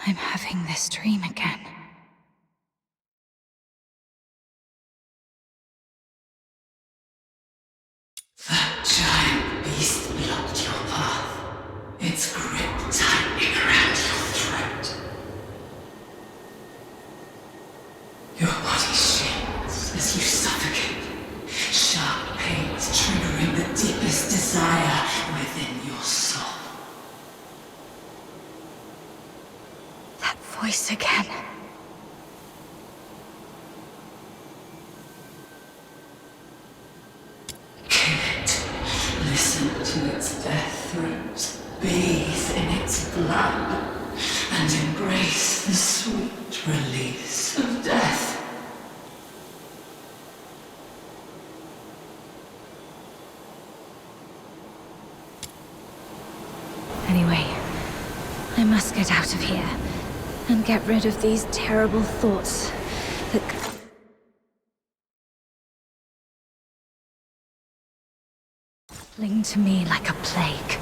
I'm having this dream again. That giant beast blocked your path. Its grip tightening around your throat. Your body shakes as you suffocate. Sharp pains triggering the deepest desire within your soul. That voice again. Kill it. Listen to its death throes. Bathe in its blood. And embrace the sweet release of death. Anyway, I must get out of here and get rid of these terrible thoughts that cling to me like a plague.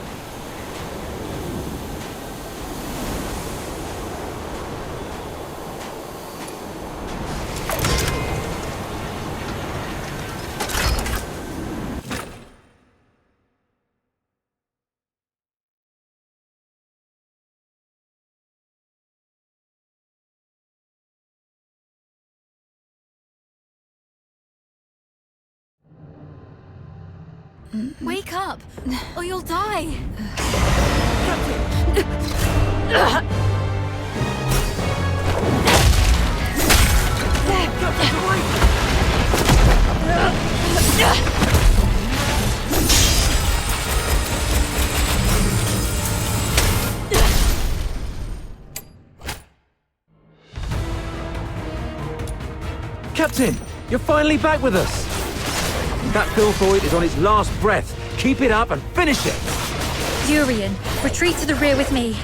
Wake up, or you'll die! Captain, you're finally back with us! That filthoid is on its last breath. Keep it up and finish it! Urian, retreat to the rear with me.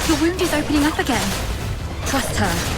Your wound is opening up again. Trust her.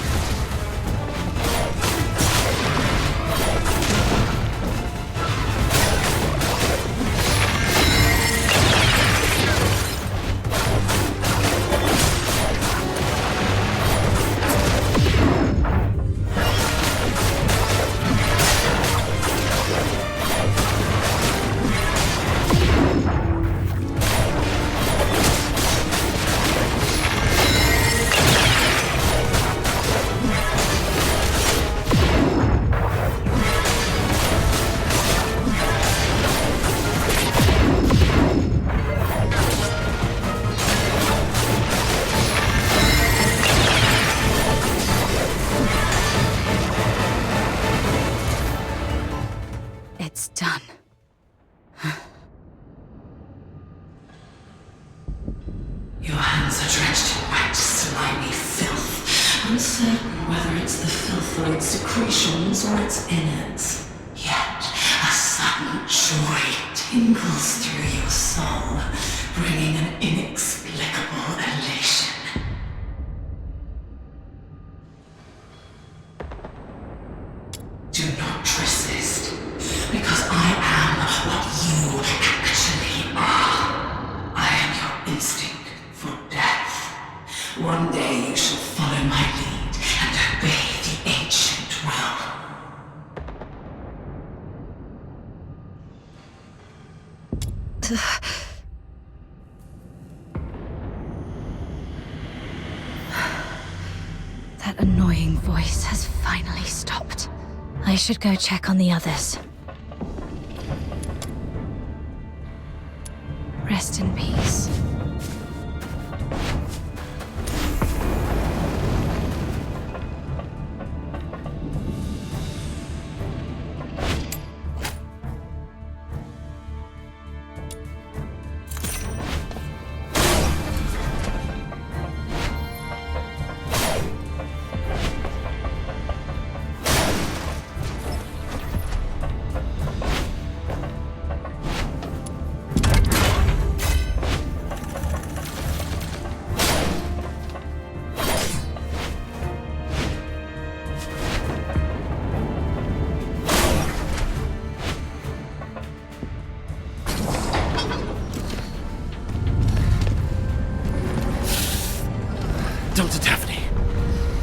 It's done. Your hands are drenched in wet, slimy filth, uncertain whether it's the filthoid's secretions or its innards. Yet, a sudden joy tingles through your soul, bringing an inexplicable elation. Do not resist, because I am what you actually are. I am your instinct for death. One day you shall follow my lead and obey the ancient will. That annoying voice has finally stopped. I should go check on the others. Rest in peace.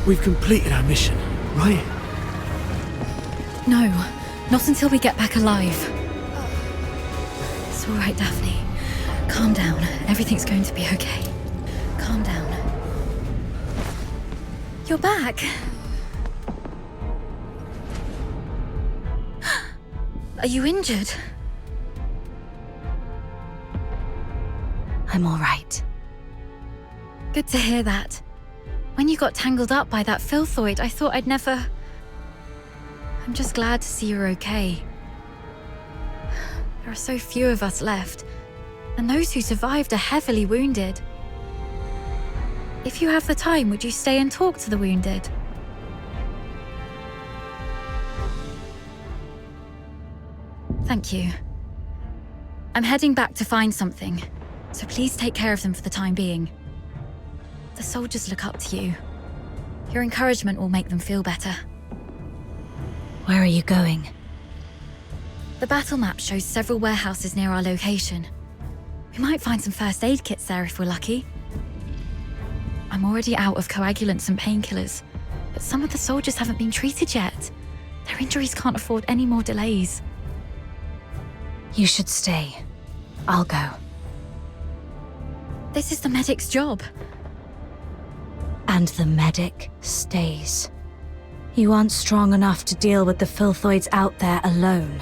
We've completed our mission, right? No, not until we get back alive. It's all right, Daphne. Calm down. Everything's going to be okay. Calm down. You're back. Are you injured? I'm all right. Good to hear that. When you got tangled up by that filthoid, I thought I'd never... I'm just glad to see you're okay. There are so few of us left, and those who survived are heavily wounded. If you have the time, would you stay and talk to the wounded? Thank you. I'm heading back to find something, so please take care of them for the time being. The soldiers look up to you. Your encouragement will make them feel better. Where are you going? The battle map shows several warehouses near our location. We might find some first aid kits there if we're lucky. I'm already out of coagulants and painkillers, but some of the soldiers haven't been treated yet. Their injuries can't afford any more delays. You should stay. I'll go. This is the medic's job. And the medic stays. You aren't strong enough to deal with the filthoids out there alone.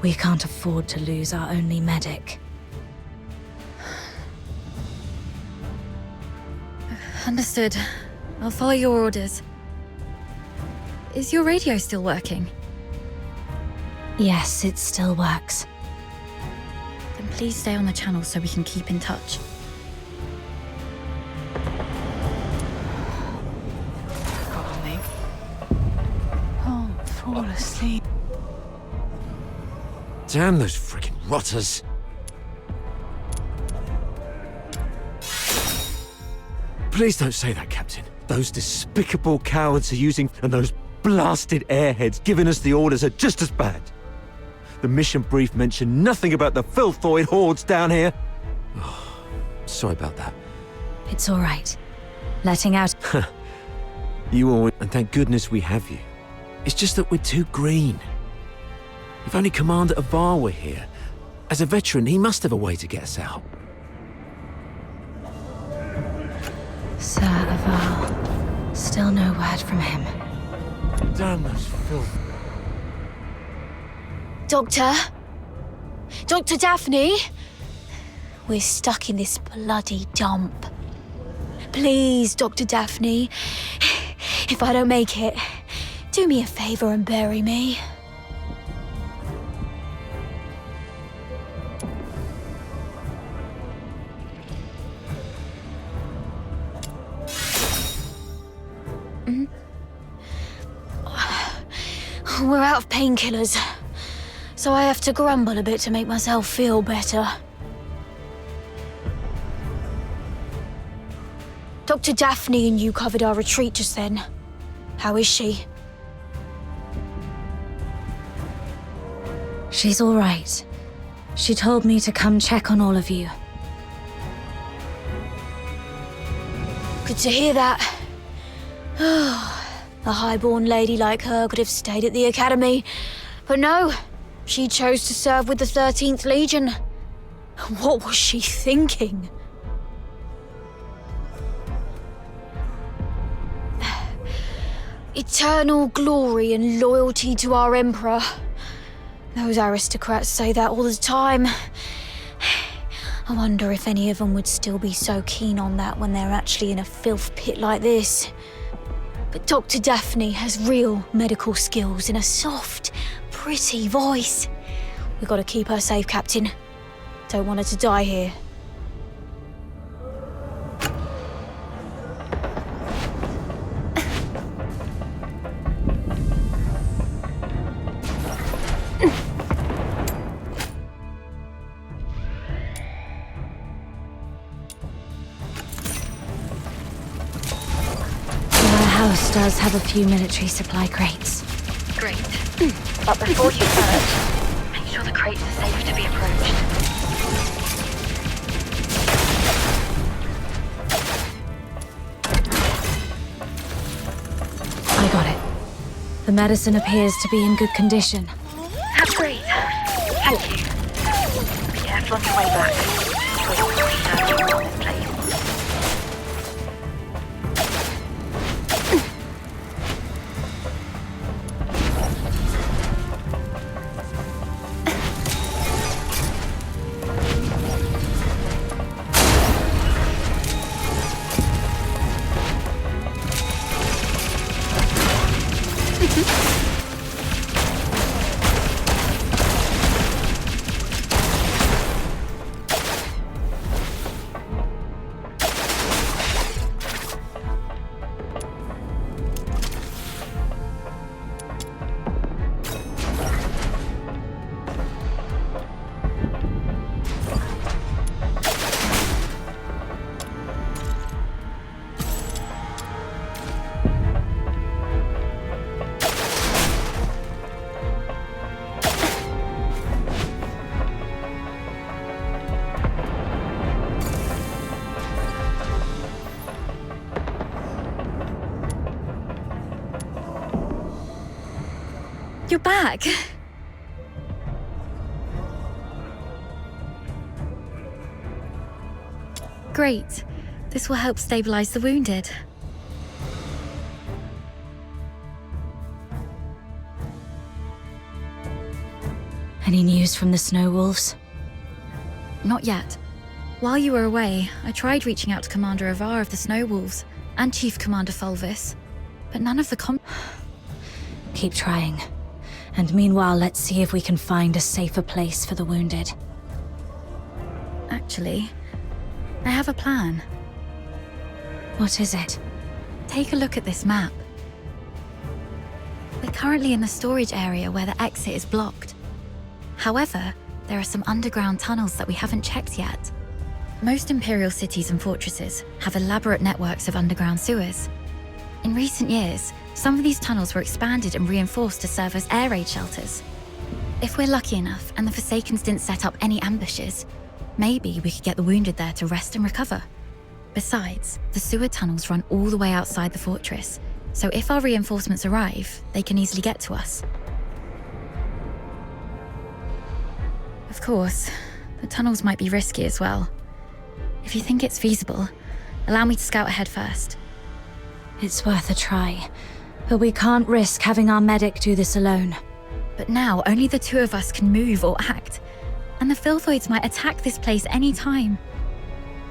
We can't afford to lose our only medic. Understood. I'll follow your orders. Is your radio still working? Yes, it still works. Then please stay on the channel so we can keep in touch. Fall asleep. Damn those freaking rotters. Please don't say that, Captain. Those despicable cowards are using, and those blasted airheads giving us the orders are just as bad. The mission brief mentioned nothing about the filthoid hordes down here. Oh, sorry about that. It's all right. Letting out... You always... And thank goodness we have you. It's just that we're too green. If only Commander Avar were here. As a veteran, he must have a way to get us out. Sir Avar. Still no word from him. Damn those filth. Doctor? Dr. Daphne? We're stuck in this bloody dump. Please, Dr. Daphne. If I don't make it, do me a favor and bury me. We're out of painkillers, so I have to grumble a bit to make myself feel better. Dr. Daphne and you covered our retreat just then. How is she? She's all right. She told me to come check on all of you. Good to hear that. A highborn lady like her could have stayed at the academy. But no, she chose to serve with the 13th Legion. What was she thinking? Eternal glory and loyalty to our Emperor. Those aristocrats say that all the time. I wonder if any of them would still be so keen on that when they're actually in a filth pit like this. But Dr. Daphne has real medical skills and a soft, pretty voice. We've got to keep her safe, Captain. Don't want her to die here. House does have a few military supply crates. Great. But before you search, make sure the crates are safe to be approached. The medicine appears to be in good condition. That's great. Thank you. Be careful on your way back. We don't want to be dirty on this place. You're back. Great. This will help stabilize the wounded. Any news from the Snow Wolves? Not yet. While you were away, I tried reaching out to Commander Avar of the Snow Wolves and Chief Commander Fulvis, but none of the Keep trying. And meanwhile, let's see if we can find a safer place for the wounded. Actually, I have a plan. What is it? Take a look at this map. We're currently in the storage area where the exit is blocked. However, there are some underground tunnels that we haven't checked yet. Most Imperial cities and fortresses have elaborate networks of underground sewers. In recent years, some of these tunnels were expanded and reinforced to serve as air raid shelters. If we're lucky enough and the Forsakens didn't set up any ambushes, maybe we could get the wounded there to rest and recover. Besides, the sewer tunnels run all the way outside the fortress, so if our reinforcements arrive, they can easily get to us. Of course, the tunnels might be risky as well. If you think it's feasible, allow me to scout ahead first. It's worth a try. But we can't risk having our medic do this alone. But now, only the two of us can move or act. And the Filthoids might attack this place any time.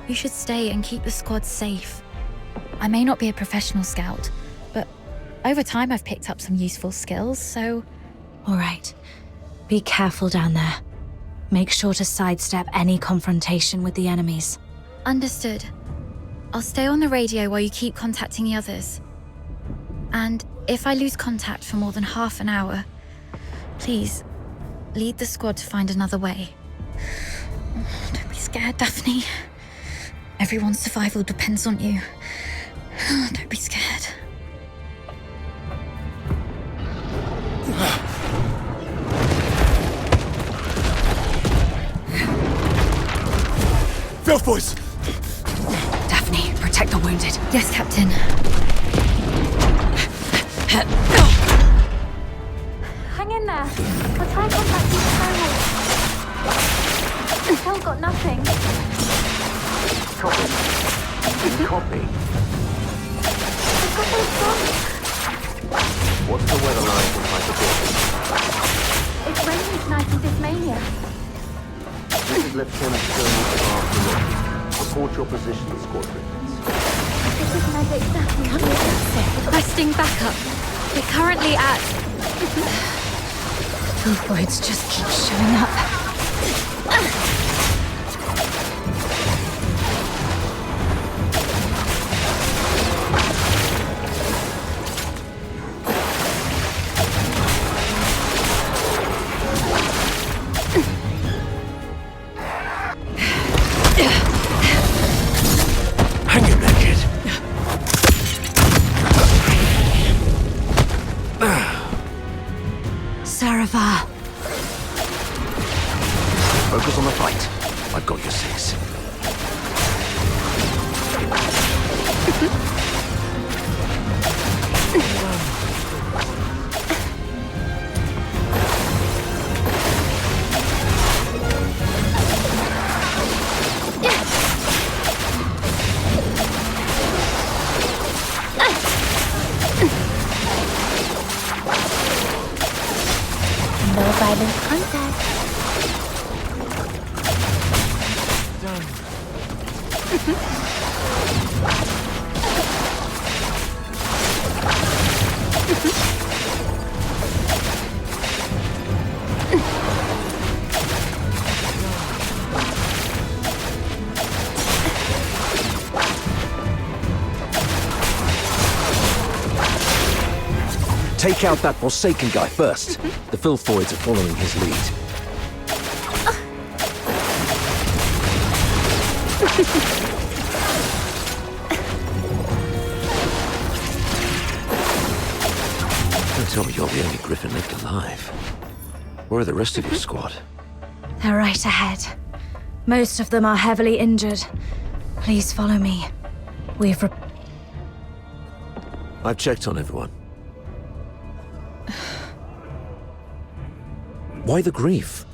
You should stay and keep the squad safe. I may not be a professional scout, but over time I've picked up some useful skills, so... All right. Be careful down there. Make sure to sidestep any confrontation with the enemies. Understood. I'll stay on the radio while you keep contacting the others. And if I lose contact for more than half an hour, please, lead the squad to find another way. Don't be scared, Daphne. Everyone's survival depends on you. Don't be scared. Filth boys! Daphne, protect the wounded. Yes, Captain. Hang in there. I'll try and contact these animals. Still got nothing. Copy. Copy. I've got those guns. What's the weather like in my position? It's raining tonight in Dismania. This is Lieutenant Colonel Clark. Report your position, squadron. This is Medic Daphne. Requesting backup. We're currently at... Filthoids just keep showing up. Hang in there, kid. Saravar. Focus on the fight. I've got your six. violent contact. Take out that Forsaken guy first. The Filthoids are following his lead. Don't tell me you're the only Griffin left alive. Where are the rest of your squad? They're right ahead. Most of them are heavily injured. Please follow me. I've checked on everyone. Why the grief?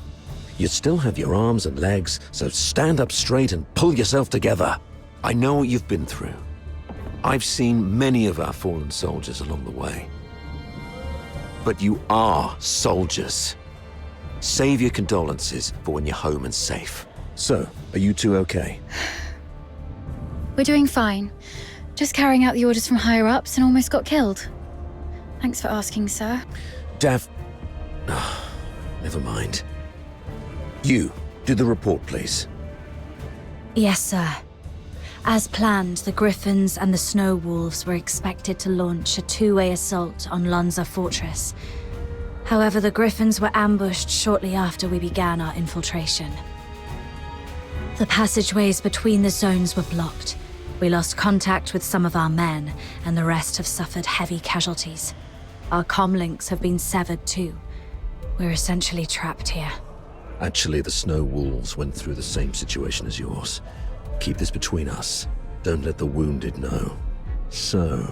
You still have your arms and legs, so stand up straight and pull yourself together. I know what you've been through. I've seen many of our fallen soldiers along the way. But you are soldiers. Save your condolences for when you're home and safe. So, are you two okay? We're doing fine. Just carrying out the orders from higher ups and almost got killed. Thanks for asking, sir. Dav... Never mind. You, do the report, please. Yes, sir. As planned, the Griffins and the Snow Wolves were expected to launch a two-way assault on Lonza Fortress. However, the Griffins were ambushed shortly after we began our infiltration. The passageways between the zones were blocked. We lost contact with some of our men, and the rest have suffered heavy casualties. Our comlinks have been severed too. We're essentially trapped here. Actually, the Snow Wolves went through the same situation as yours. Keep this between us. Don't let the wounded know. So,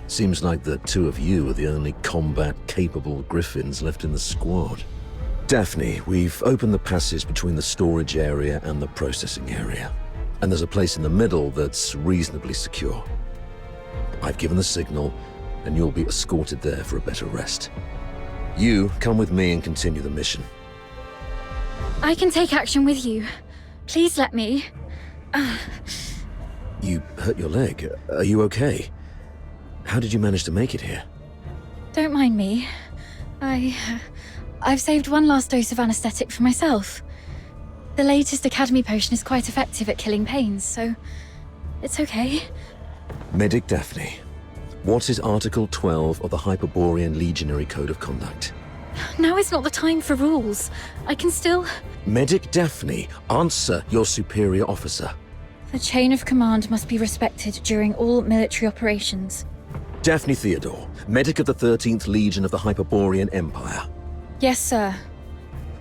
seems like the two of you are the only combat-capable Griffins left in the squad. Daphne, we've opened the passage between the storage area and the processing area. And there's a place in the middle that's reasonably secure. I've given the signal, and you'll be escorted there for a better rest. You, come with me and continue the mission. I can take action with you. Please let me. You hurt your leg. Are you okay? How did you manage to make it here? Don't mind me. I've saved one last dose of anesthetic for myself. The latest Academy potion is quite effective at killing pains, so it's okay. Medic Daphne, what is Article 12 of the Hyperborean Legionary Code of Conduct? Now is not the time for rules. I can still... Medic Daphne, answer your superior officer. The chain of command must be respected during all military operations. Daphne Theodore, medic of the 13th Legion of the Hyperborean Empire. Yes, sir.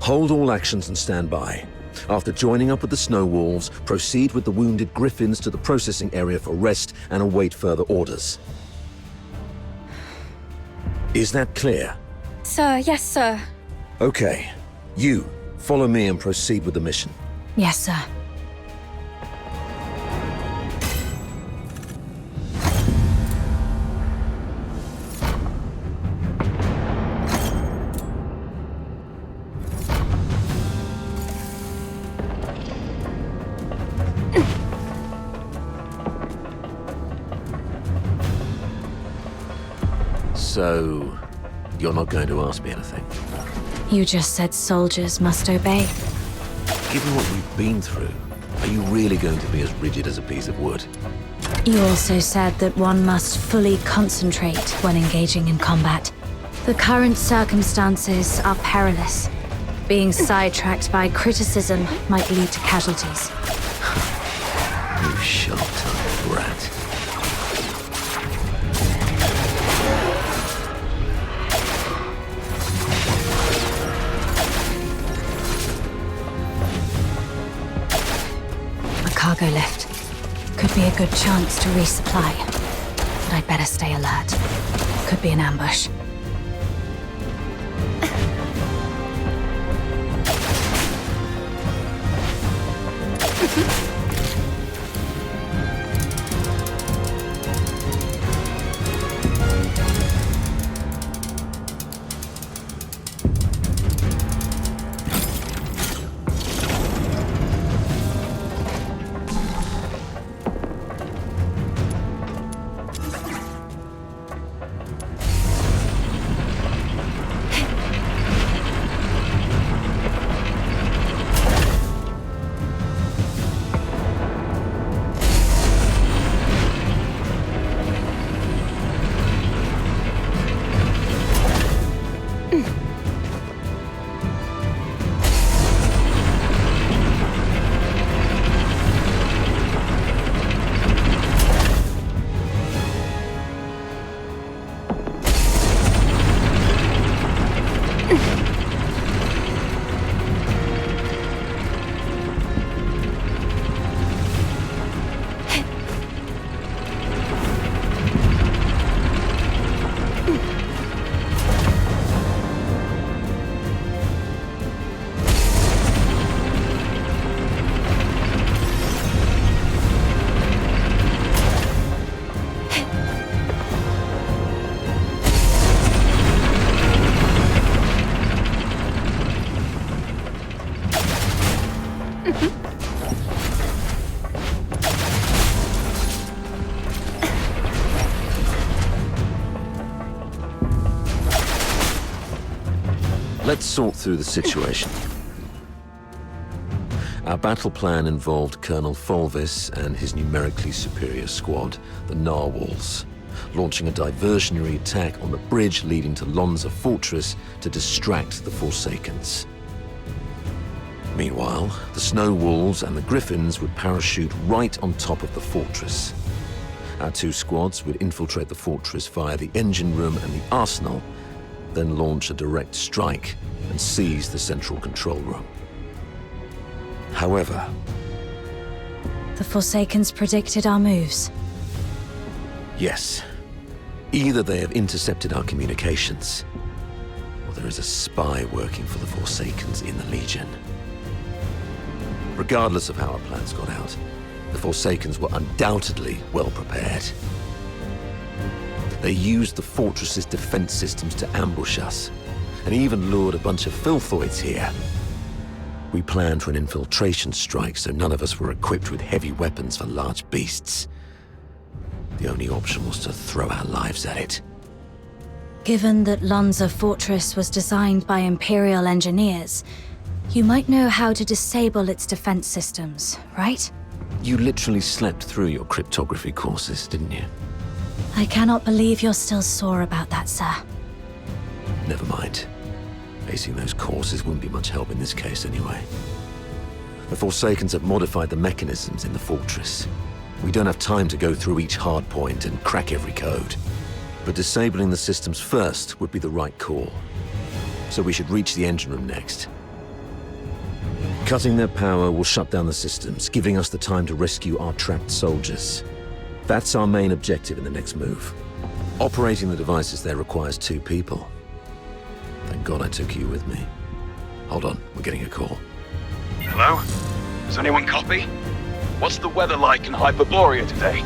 Hold all actions and stand by. After joining up with the Snow Wolves, proceed with the wounded Griffins to the processing area for rest and await further orders. Is that clear? Sir, yes, sir. Okay. You, follow me and proceed with the mission. Yes, sir. So, you're not going to ask me anything? You just said soldiers must obey. Given what we've been through, are you really going to be as rigid as a piece of wood? You also said that one must fully concentrate when engaging in combat. The current circumstances are perilous. Being sidetracked by criticism might lead to casualties. You sharp-tongued brat. Cargo lift. Could be a good chance to resupply. But I'd better stay alert. Could be an ambush. Let's sort through the situation. Our battle plan involved Colonel Fulvis and his numerically superior squad, the Narwhals, launching a diversionary attack on the bridge leading to Lonza Fortress to distract the Forsakens. Meanwhile, the Snow Wolves and the Griffins would parachute right on top of the fortress. Our two squads would infiltrate the fortress via the engine room and the arsenal, then launch a direct strike and seize the central control room. However, The Forsakens predicted our moves. yes, either they have intercepted our communications, or there is a spy working for the Forsakens in the Legion. Regardless of how our plans got out, the Forsakens were undoubtedly well prepared. They used the fortress's defense systems to ambush us, and even lured a bunch of filthoids here. We planned for an infiltration strike, so none of us were equipped with heavy weapons for large beasts. The only option was to throw our lives at it. Given that Lonza Fortress was designed by Imperial engineers, you might know how to disable its defense systems, right? You literally slept through your cryptography courses, didn't you? I cannot believe you're still sore about that, sir. Never mind. Acing those courses wouldn't be much help in this case anyway. The Forsakens have modified the mechanisms in the fortress. We don't have time to go through each hard point and crack every code. But disabling the systems first would be the right call. So we should reach the engine room next. Cutting their power will shut down the systems, giving us the time to rescue our trapped soldiers. That's our main objective in the next move. Operating the devices there requires 2 people. Thank God I took you with me. Hold on, we're getting a call. Hello? Does anyone copy? What's the weather like in Hyperborea today?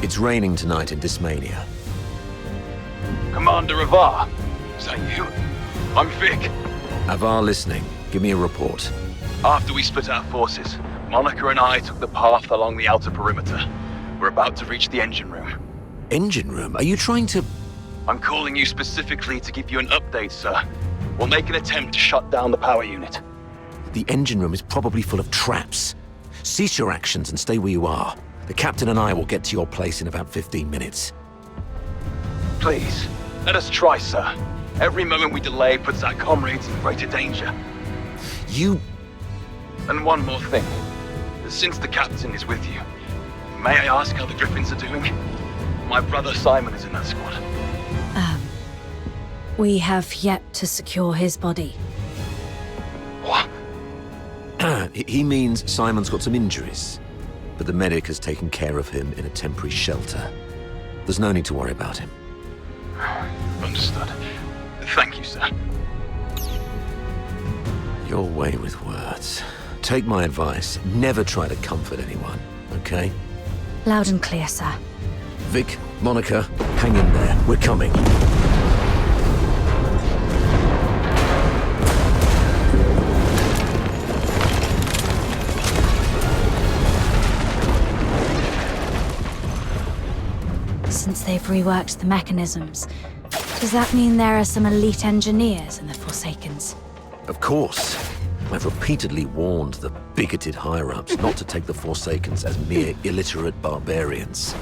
It's raining tonight in Dismania. Commander Avar? Is that you? I'm Vic. Avar listening. Give me a report. After we split our forces, Monica and I took the path along the outer perimeter. We're about to reach the engine room. Engine room? Are you trying to... I'm calling you specifically to give you an update, sir. We'll make an attempt to shut down the power unit. The engine room is probably full of traps. Cease your actions and stay where you are. The captain and I will get to your place in about 15 minutes. Please, let us try, sir. Every moment we delay puts our comrades in greater danger. You... And one more thing. Since the captain is with you, may I ask how the Griffins are doing? My brother Simon is in that squad. We have yet to secure his body. What? He means Simon's got some injuries, but the medic has taken care of him in a temporary shelter. There's no need to worry about him. Understood. Thank you, sir. Your way with words. Take my advice. Never try to comfort anyone, okay? Loud and clear, sir. Vic, Monica, hang in there. We're coming. Since they've reworked the mechanisms, does that mean there are some elite engineers in the Forsakens? Of course. I've repeatedly warned the bigoted higher-ups not to take the Forsakens as mere illiterate barbarians.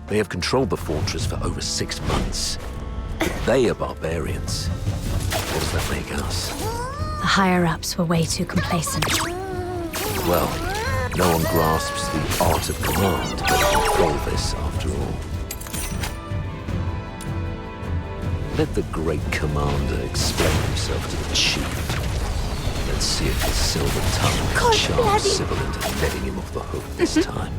They have controlled the fortress for over 6 months. If they are barbarians, what does that make us? The higher-ups were way too complacent. Well, no one grasps the art of command better than Fulvis, after all. Let the great commander explain himself to the chief. Let's see if his silver tongue can God charm bloody- Sybil into letting him off the hook this time.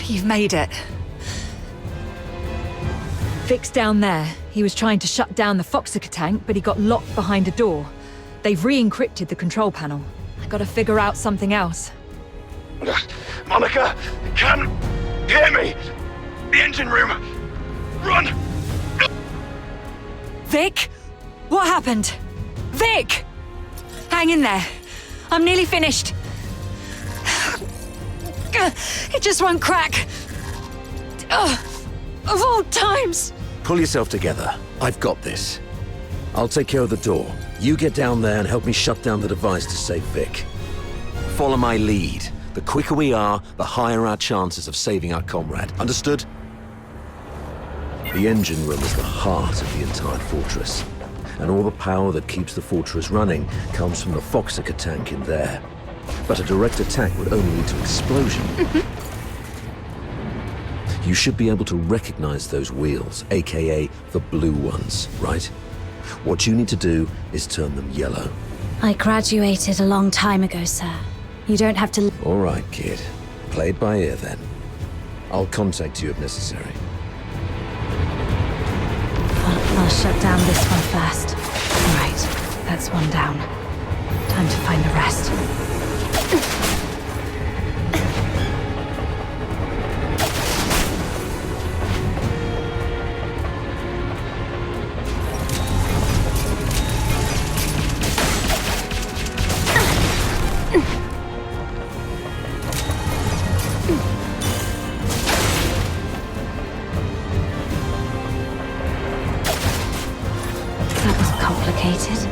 You've made it. Vic's down there. He was trying to shut down the Foxica tank, but he got locked behind a door. They've re-encrypted the control panel. I gotta figure out something else. Monica, can hear me? The engine room. Run! Vic? What happened? Vic! Hang in there. I'm nearly finished. It just won't crack. Of all times. Pull yourself together. I've got this. I'll take care of the door. You get down there and help me shut down the device to save Vic. Follow my lead. The quicker we are, the higher our chances of saving our comrade. Understood? The engine room is the heart of the entire fortress. And all the power that keeps the fortress running comes from the Foxica tank in there. But a direct attack would only lead to explosion. You should be able to recognize those wheels, aka the blue ones, right? What you need to do is turn them yellow. I graduated a long time ago, sir. You don't have to... All right, kid. Play it by ear then. I'll contact you if necessary. I'll shut down this one first. Right, that's one down. Time to find the rest. That was complicated.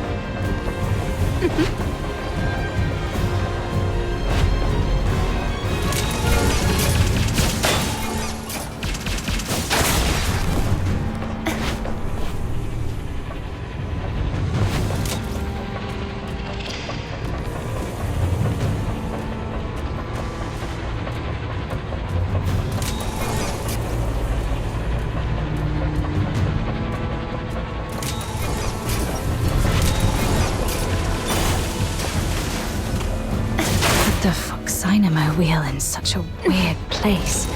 The Foxynamo wheel in such a weird place.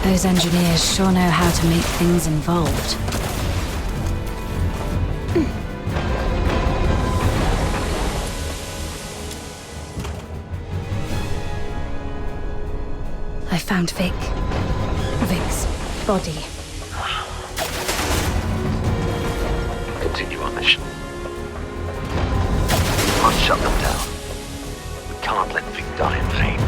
Those engineers sure know how to make things involved. I found Vic. Vic's body. Continue our mission. We must shut them down. We can't let Vic die in vain.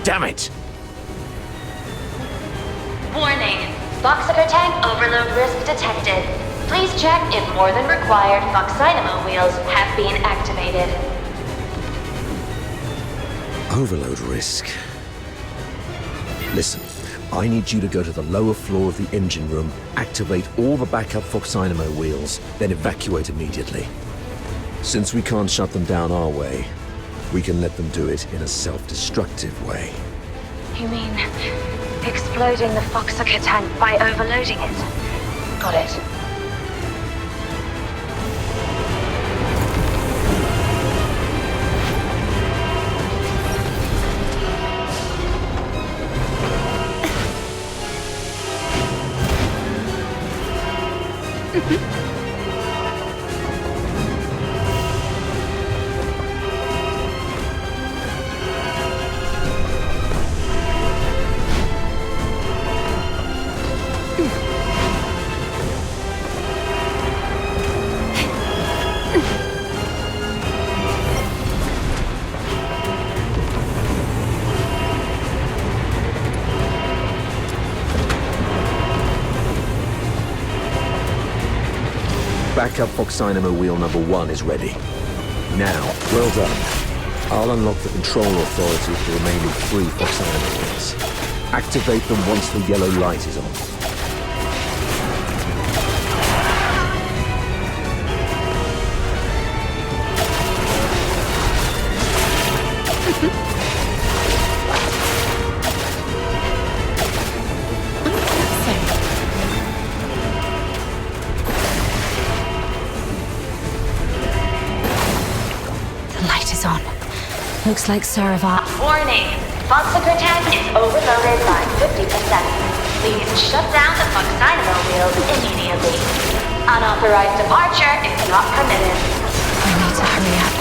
damn it! Warning. Foxifer tank overload risk detected. Please check if more than required Fox Dynamo wheels have been activated. Overload risk. Listen, I need you to go to the lower floor of the engine room, activate all the backup Fox Dynamo wheels, then evacuate immediately. Since we can't shut them down our way, we can let them do it in a self-destructive way. You mean exploding the Foxifer tank by overloading it? Got it. Backup Fox Dynamo wheel number 1 is ready. Now, well done. I'll unlock the control authority for the remaining 3 Fox Dynamo wheels. Activate them once the yellow light is on. Looks like Saravar. Warning! Foxifer tank is overloaded by 50%. Please shut down the Fox Dynamo wheels immediately. Unauthorized departure is not permitted. I need to hurry up.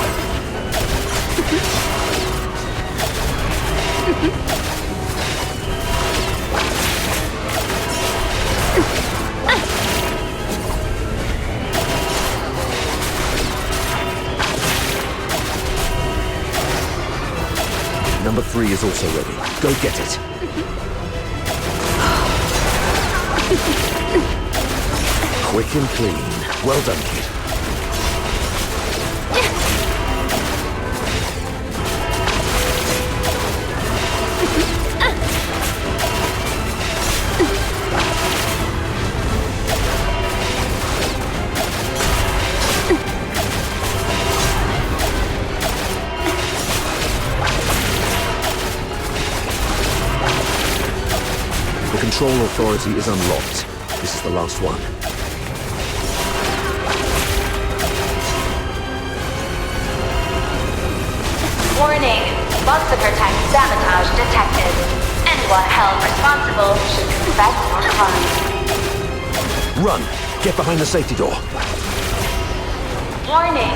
Number 3 is also ready. Go get it. Quick and clean. Well done, kid. Control authority is unlocked. This is the last one. Warning! Foxifer tank sabotage detected. Anyone held responsible should confess or crime. Run! Get behind the safety door. Warning!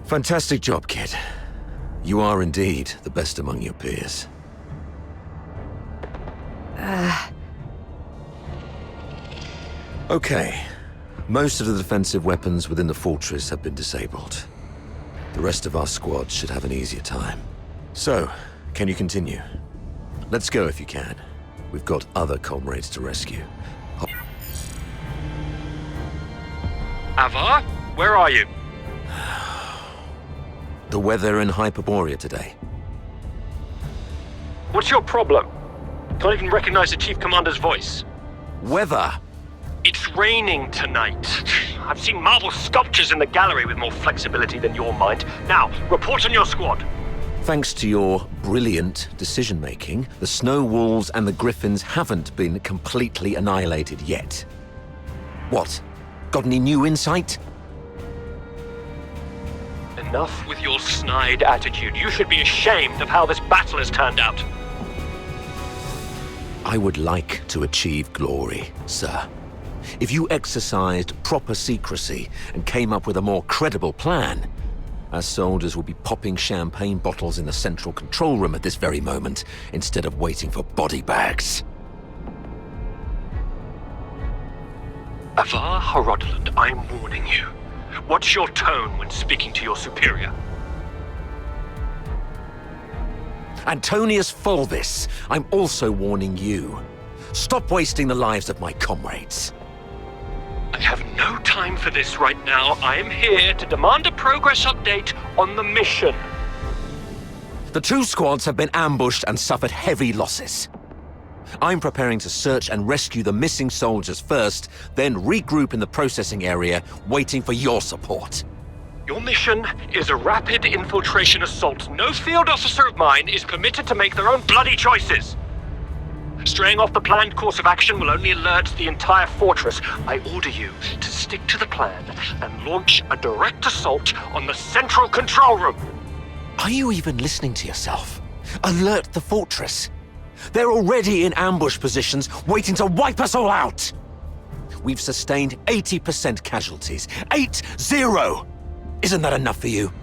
Fantastic job, kid. You are indeed the best among your peers. Okay. Most of the defensive weapons within the fortress have been disabled. The rest of our squad should have an easier time. So, can you continue? Let's go if you can. We've got other comrades to rescue. Avar? Where are you? The weather in Hyperborea today. What's your problem? Can't even recognize the Chief Commander's voice. Weather? It's raining tonight. I've seen marble sculptures in the gallery with more flexibility than your mind. Now, report on your squad. Thanks to your brilliant decision-making, the Snow Wolves and the Griffins haven't been completely annihilated yet. What? Got any new insight? Enough with your snide attitude. You should be ashamed of how this battle has turned out. I would like to achieve glory, sir. If you exercised proper secrecy and came up with a more credible plan, Our soldiers will be popping champagne bottles in the central control room at this very moment, instead of waiting for body bags. Avar Horodland, I'm warning you. What's your tone when speaking to your superior? Antonius Fulvis, I'm also warning you. Stop wasting the lives of my comrades. I have no time for this right now. I am here to demand a progress update on the mission. The two squads have been ambushed and suffered heavy losses. I'm preparing to search and rescue the missing soldiers first, then regroup in the processing area, waiting for your support. Your mission is a rapid infiltration assault. No field officer of mine is permitted to make their own bloody choices. Straying off the planned course of action will only alert the entire fortress. I order you to stick to the plan and launch a direct assault on the central control room. Are you even listening to yourself? Alert the fortress. They're already in ambush positions, waiting to wipe us all out. We've sustained 80% casualties. 8-0! Isn't that enough for you?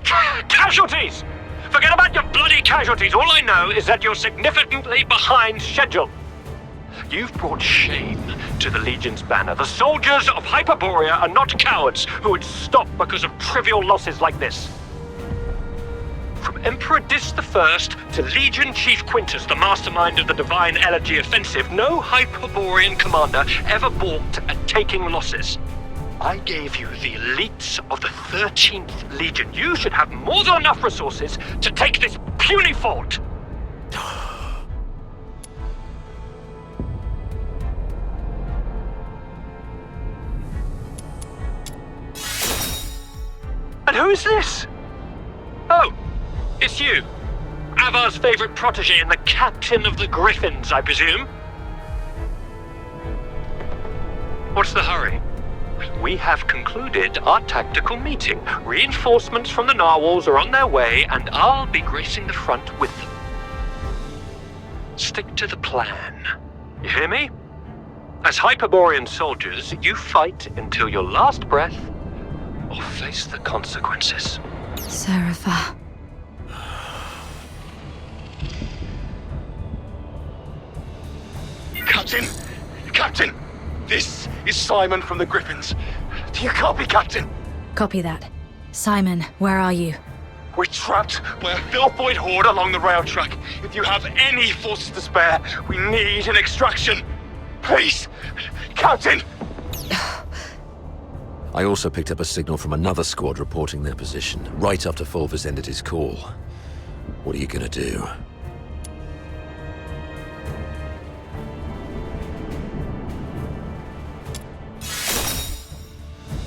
Casualties! Forget about your bloody casualties. All I know is that you're significantly behind schedule. You've brought shame to the Legion's banner. The soldiers of Hyperborea are not cowards who would stop because of trivial losses like this. From Emperor Dis I to Legion Chief Quintus, the mastermind of the Divine Elegy Offensive, no Hyperborean commander ever balked at taking losses. I gave you the elites of the 13th Legion. You should have more than enough resources to take this puny fort. And who is this? Oh, it's you. Avar's favorite protege and the captain of the Griffins, I presume? What's the hurry? We have concluded our tactical meeting. Reinforcements from the narwhals are on their way, and I'll be gracing the front with them. Stick to the plan. You hear me? As Hyperborean soldiers, you fight until your last breath, or face the consequences. Serapha. Captain! Captain! This is Simon from the Griffins. Do you copy, Captain? Copy that. Simon, where are you? We're trapped by a filthoid horde along the rail track. If you have any forces to spare, we need an extraction. Please! Captain! I also picked up a signal from another squad reporting their position, right after Fulvis ended his call. What are you gonna do?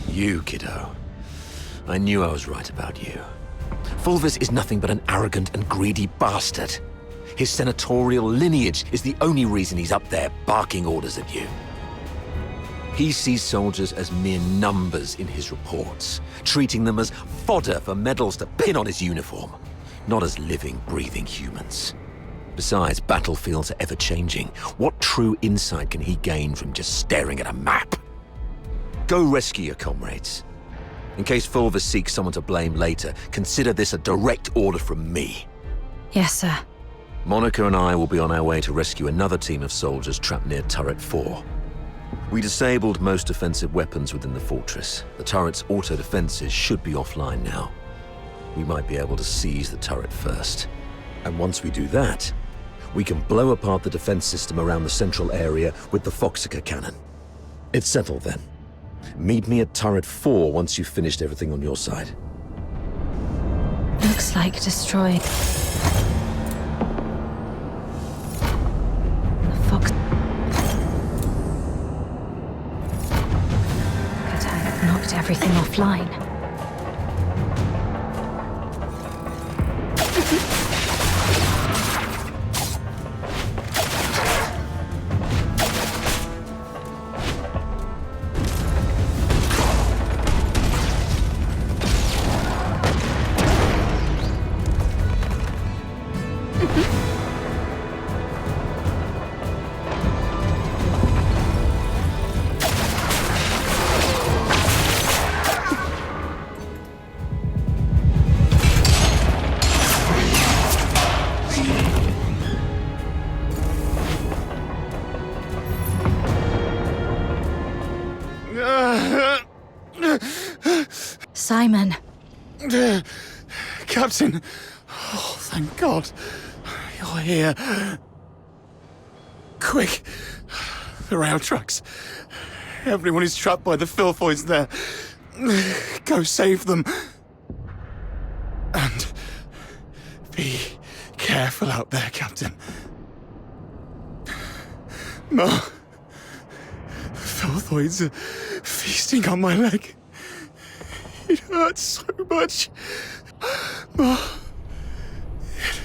You, kiddo. I knew I was right about you. Fulvis is nothing but an arrogant and greedy bastard. His senatorial lineage is the only reason he's up there barking orders at you. He sees soldiers as mere numbers in his reports, treating them as fodder for medals to pin on his uniform, not as living, breathing humans. Besides, battlefields are ever-changing. What true insight can he gain from just staring at a map? Go rescue your comrades. In case Fulvis seeks someone to blame later, consider this a direct order from me. Yes, sir. Monica and I will be on our way to rescue another team of soldiers trapped near Turret 4. We disabled most offensive weapons within the fortress. The turret's auto-defenses should be offline now. We might be able to seize the turret first. And once we do that, we can blow apart the defense system around the central area with the Foxica cannon. It's settled then. Meet me at Turret 4 once you've finished everything on your side. Looks like destroyed. The Fox... Attack knocked everything offline. Simon. Captain! Oh, thank God. You're here. Quick! The rail trucks. Everyone is trapped by the filthoids there. Go save them. And be careful out there, Captain. Ma, the filthoids are feasting on my leg. It hurts so much. Ma, it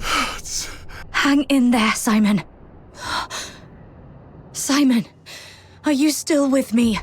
hurts. Hang in there, Simon. Simon, are you still with me?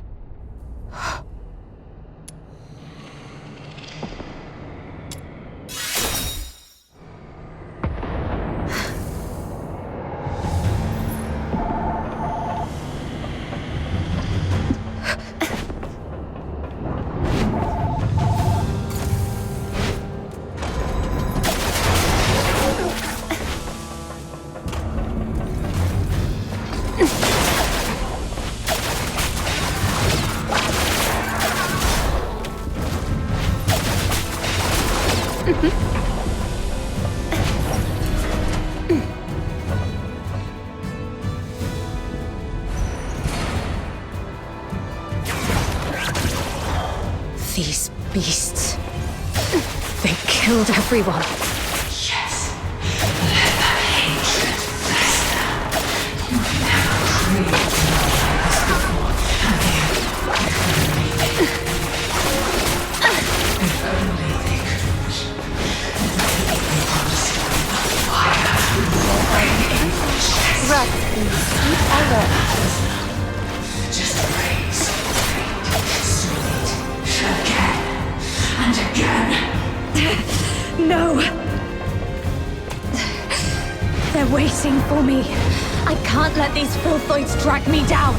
These beasts. They killed everyone. Yes. Let that hatred fester. You've never craved love like this before, have you? If only they could reach. If only they understood the fire roaring in your chest. Right, please. Keep alert. Just raise your feet. Sweet. Again. And again. No! They're waiting for me. I can't let these filthoids drag me down.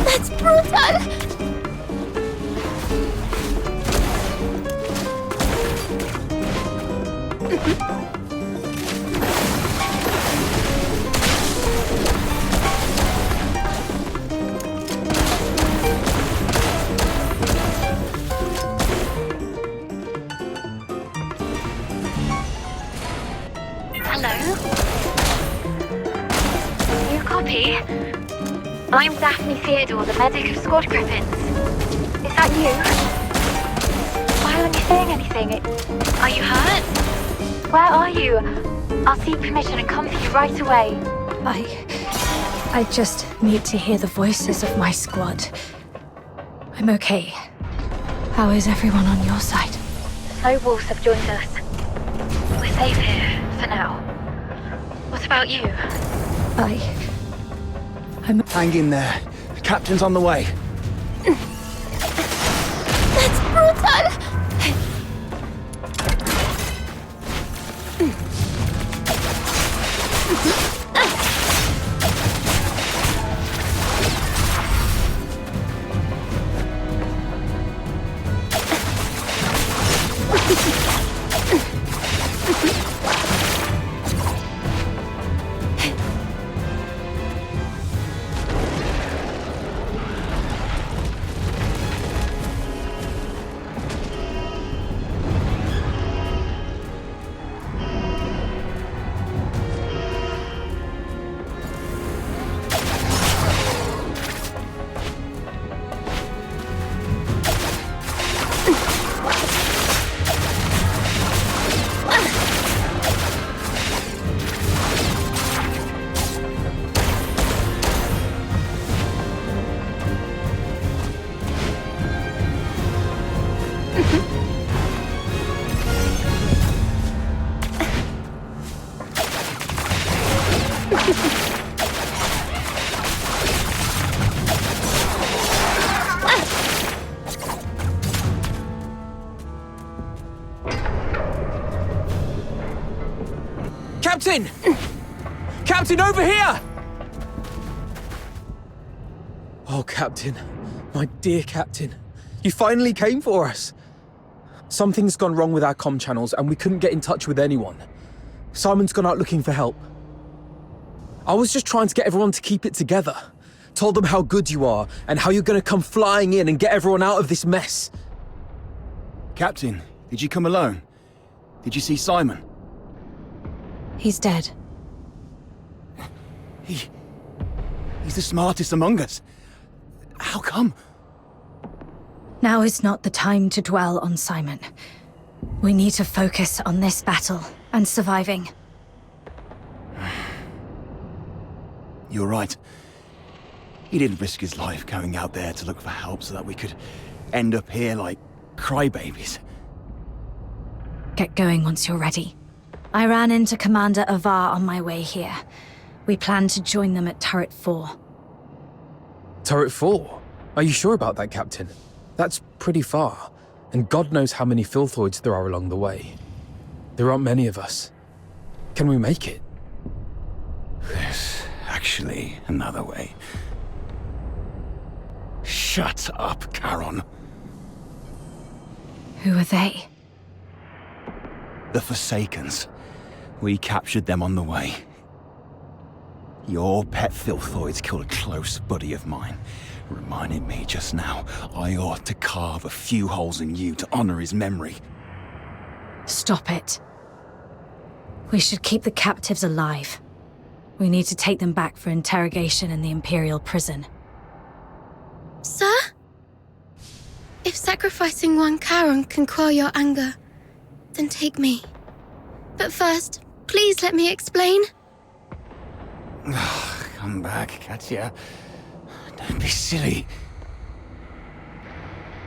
That's brutal! Hello? You copy? I'm Daphne Theodore, the medic of Squad Griffins. Is that you? Why aren't you saying anything? Are you hurt? Where are you? I'll seek permission and come for you right away. I just need to hear the voices of my squad. I'm okay. How is everyone on your side? Snow Wolves have joined us. We're safe here, for now. What about you? Hang in there. The captain's on the way. That's brutal! Captain! Captain, over here! Oh, Captain. My dear Captain. You finally came for us. Something's gone wrong with our comm channels and we couldn't get in touch with anyone. Simon's gone out looking for help. I was just trying to get everyone to keep it together. Told them how good you are and how you're going to come flying in and get everyone out of this mess. Captain, did you come alone? Did you see Simon? He's dead. He's the smartest among us. How come? Now is not the time to dwell on Simon. We need to focus on this battle and surviving. You're right. He didn't risk his life going out there to look for help so that we could end up here like crybabies. Get going once you're ready. I ran into Commander Avar on my way here. We plan to join them at Turret 4. Turret 4? Are you sure about that, Captain? That's pretty far, and God knows how many filthoids there are along the way. There aren't many of us. Can we make it? There's actually another way. Shut up, Charon. Who are they? The Forsakens. We captured them on the way. Your pet filthoids killed a close buddy of mine. Reminded me just now, I ought to carve a few holes in you to honor his memory. Stop it. We should keep the captives alive. We need to take them back for interrogation in the Imperial prison. Sir? If sacrificing one Charon can quell your anger, then take me. But first, please let me explain. Come back, Katya. Don't be silly.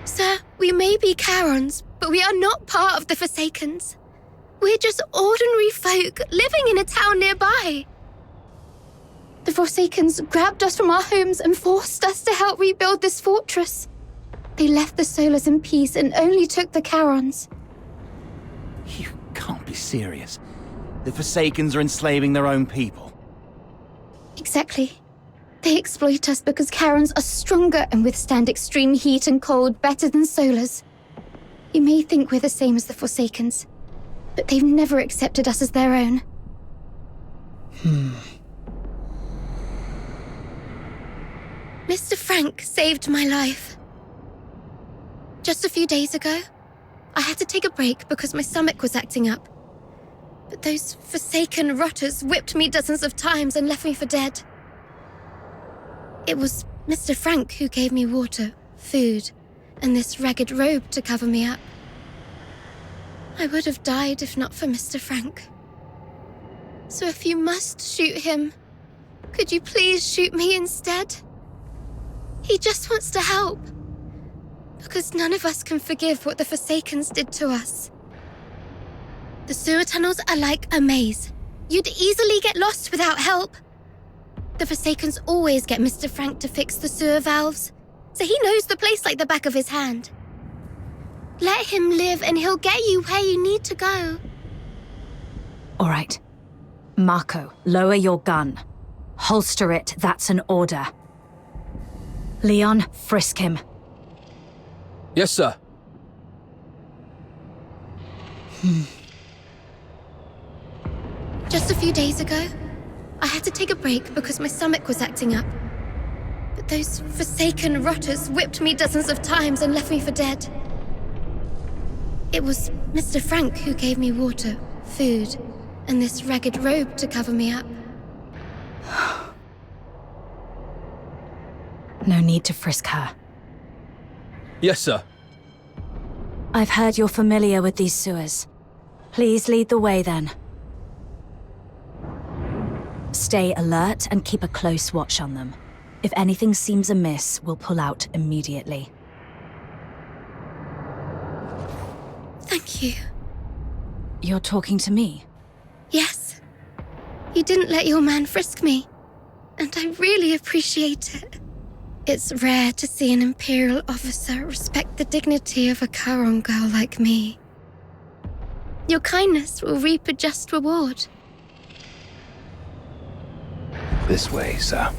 Sir, we may be Charons, but we are not part of the Forsakens. We're just ordinary folk living in a town nearby. The Forsakens grabbed us from our homes and forced us to help rebuild this fortress. They left the Solars in peace and only took the Charons. You can't be serious. The Forsakens are enslaving their own people. Exactly. They exploit us because Charons are stronger and withstand extreme heat and cold better than Solars. You may think we're the same as the Forsakens, but they've never accepted us as their own. Mr. Frank saved my life. Just a few days ago, I had to take a break because my stomach was acting up. But those Forsaken rotters whipped me dozens of times and left me for dead. It was Mr. Frank who gave me water, food, and this ragged robe to cover me up. I would have died if not for Mr. Frank. So if you must shoot him, could you please shoot me instead? He just wants to help. Because none of us can forgive what the Forsakens did to us. The sewer tunnels are like a maze. You'd easily get lost without help. The Forsakens always get Mr. Frank to fix the sewer valves, so he knows the place like the back of his hand. Let him live and he'll get you where you need to go. All right. Marco, lower your gun. Holster it, that's an order. Leon, frisk him. Yes, sir. Just a few days ago, I had to take a break because my stomach was acting up. But those Forsaken rotters whipped me dozens of times and left me for dead. It was Mr. Frank who gave me water, food, and this ragged robe to cover me up. No need to frisk her. Yes, sir. I've heard you're familiar with these sewers. Please lead the way then. Stay alert and keep a close watch on them. If anything seems amiss, we'll pull out immediately. Thank you. You're talking to me? Yes. You didn't let your man frisk me, and I really appreciate it. It's rare to see an Imperial officer respect the dignity of a Charon girl like me. Your kindness will reap a just reward. This way, sir.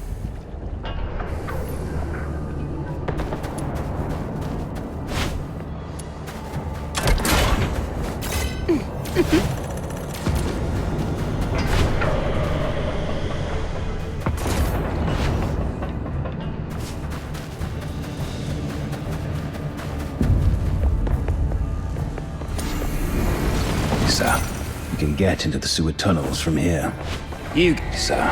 Sir, you can get into the sewer tunnels from here. You, sir.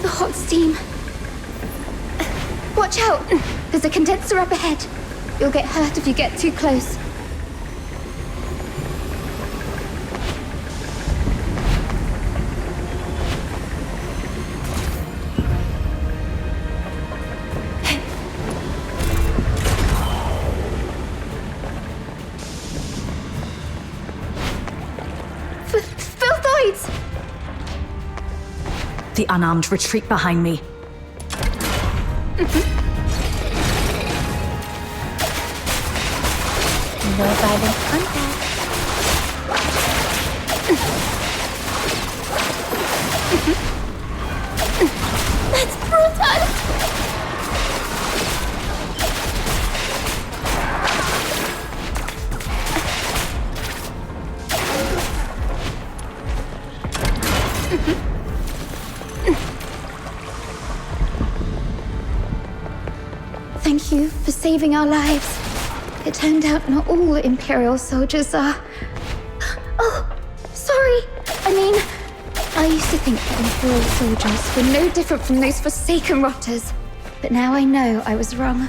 The hot steam. Watch out! There's a condenser up ahead. You'll get hurt if you get too close. Filthoids! The unarmed retreat behind me. No violent contact. That's brutal! Thank you for saving our lives. It turned out not all Imperial soldiers are... Oh, sorry. I used to think that Imperial soldiers were no different from those Forsaken rotters. But now I know I was wrong.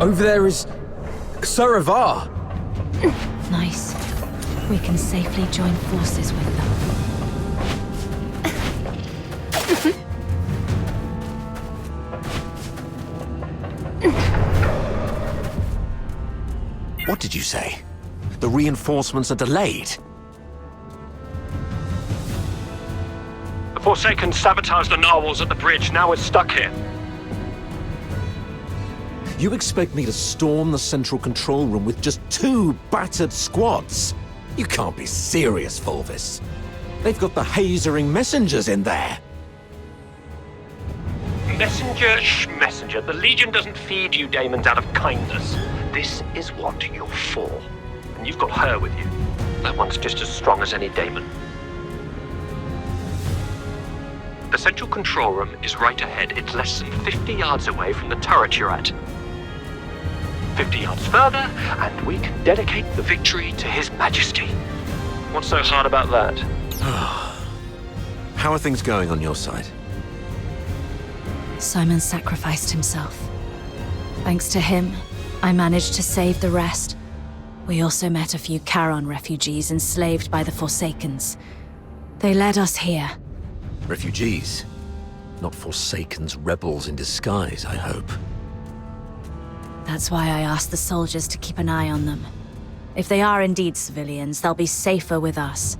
Over there is... Saravar! Nice. We can safely join forces with them. What did you say? The reinforcements are delayed? The Forsaken sabotaged the narwhals at the bridge. Now we're stuck here. You expect me to storm the central control room with just 2 battered squads? You can't be serious, Fulvis. They've got the hazering messengers in there. Messenger. The Legion doesn't feed you daemons out of kindness. This is what you're for. And you've got her with you. That one's just as strong as any daemon. The central control room is right ahead. It's less than 50 yards away from the turret you're at. 50 yards further, and we can dedicate the victory to His Majesty. What's so hard about that? How are things going on your side? Simon sacrificed himself. Thanks to him, I managed to save the rest. We also met a few Charon refugees enslaved by the Forsakens. They led us here. Refugees? Not Forsakens rebels in disguise, I hope. That's why I asked the soldiers to keep an eye on them. If they are indeed civilians, they'll be safer with us.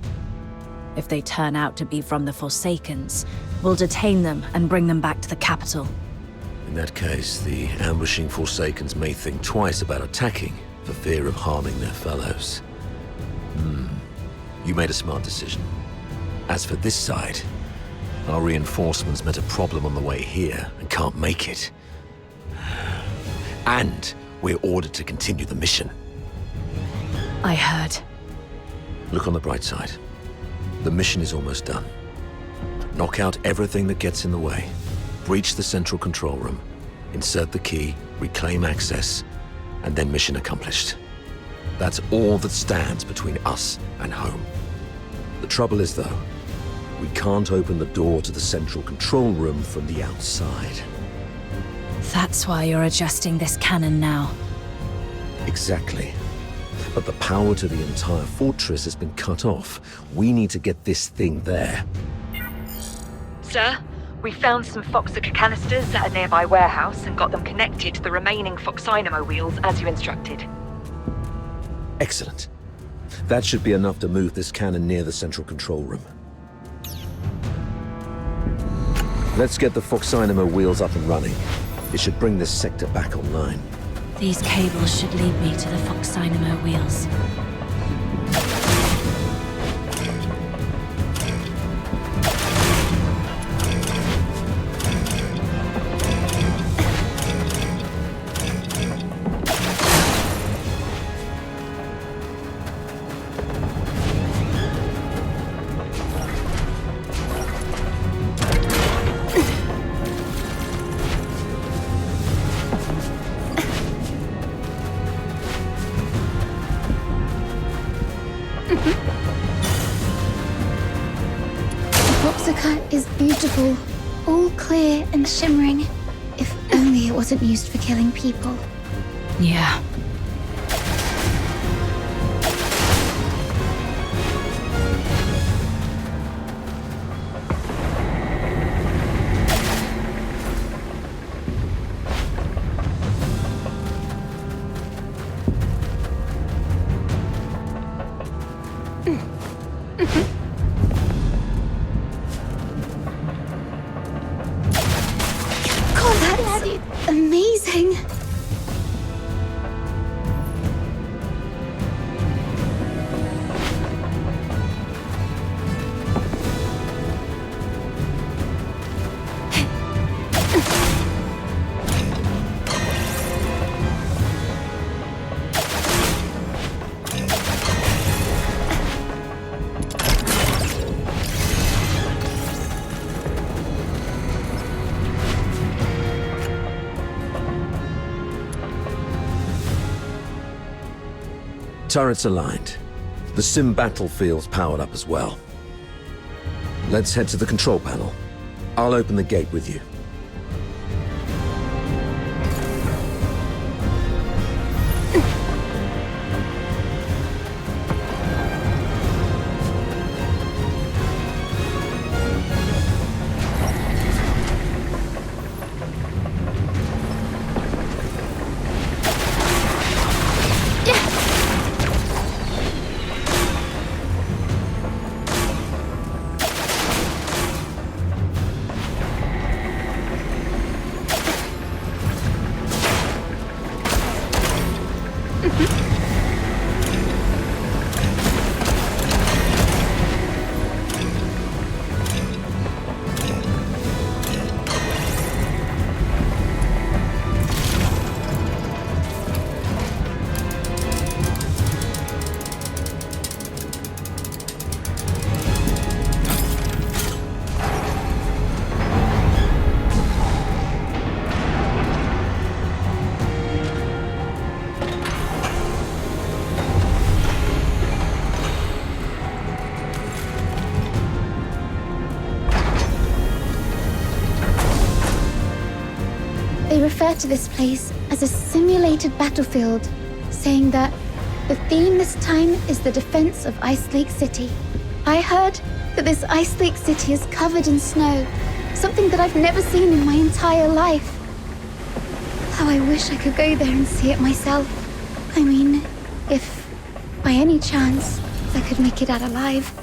If they turn out to be from the Forsakens, we'll detain them and bring them back to the capital. In that case, the ambushing Forsakens may think twice about attacking for fear of harming their fellows. You made a smart decision. As for this side, our reinforcements met a problem on the way here and can't make it. And we're ordered to continue the mission. I heard. Look on the bright side. The mission is almost done. Knock out everything that gets in the way. Breach the central control room. Insert the key, reclaim access, and then mission accomplished. That's all that stands between us and home. The trouble is, though, we can't open the door to the central control room from the outside. That's why you're adjusting this cannon now. Exactly. But the power to the entire fortress has been cut off. We need to get this thing there. Sir, we found some Foxica canisters at a nearby warehouse and got them connected to the remaining Foxynamo wheels as you instructed. Excellent. That should be enough to move this cannon near the central control room. Let's get the Foxynamo wheels up and running. It should bring this sector back online. These cables should lead me to the Foxynamo wheels. Foxica is beautiful, all clear and shimmering. If only it wasn't used for killing people. Yeah. God, that's amazing. Turrets aligned. The sim battlefield's powered up as well. Let's head to the control panel. I'll open the gate with you. They refer to this place as a simulated battlefield, saying that the theme this time is the defense of Ice Lake City. I heard that this Ice Lake City is covered in snow, something that I've never seen in my entire life. How I wish I could go there and see it myself. I mean, if by any chance I could make it out alive.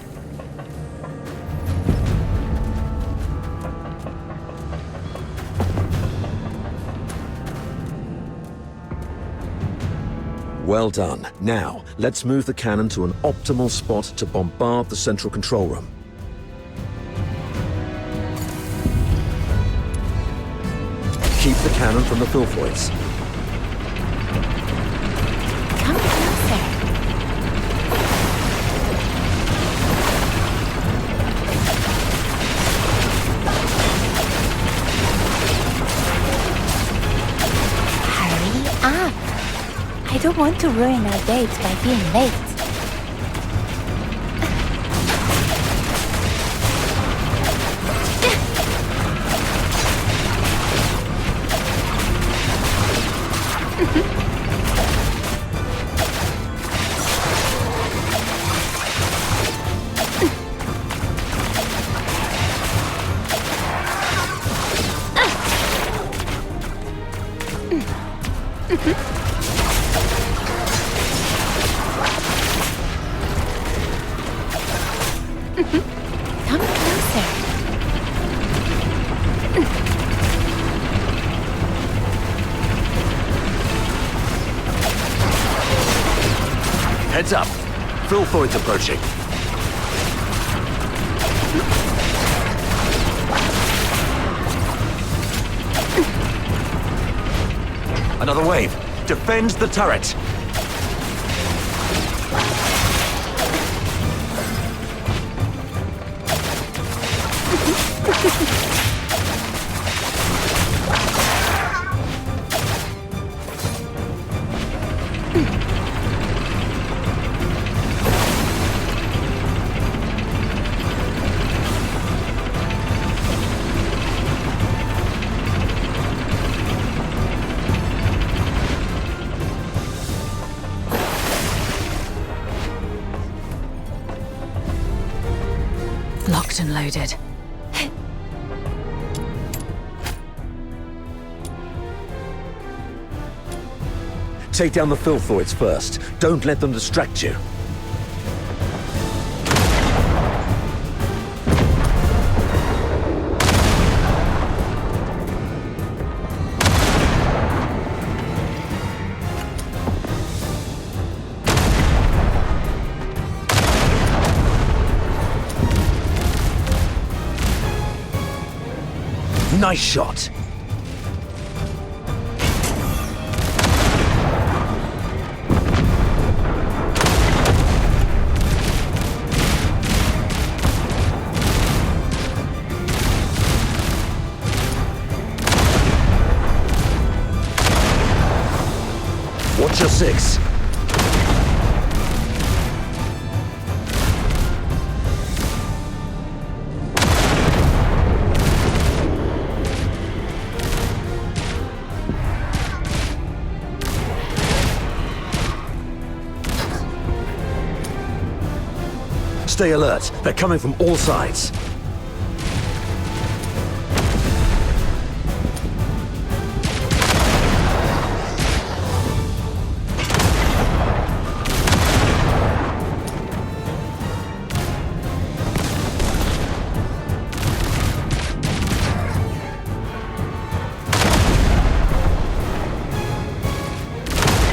Well done. Now, let's move the cannon to an optimal spot to bombard the central control room. Keep the cannon from the filthroids. Come closer. don't want to ruin our dates by being late. Come closer. Heads up. Filthoid's approaching. Another wave. Defend the turret. Locked and loaded. Take down the filthoids first. Don't let them distract you. Nice shot. Watch your six. Stay alert. They're coming from all sides.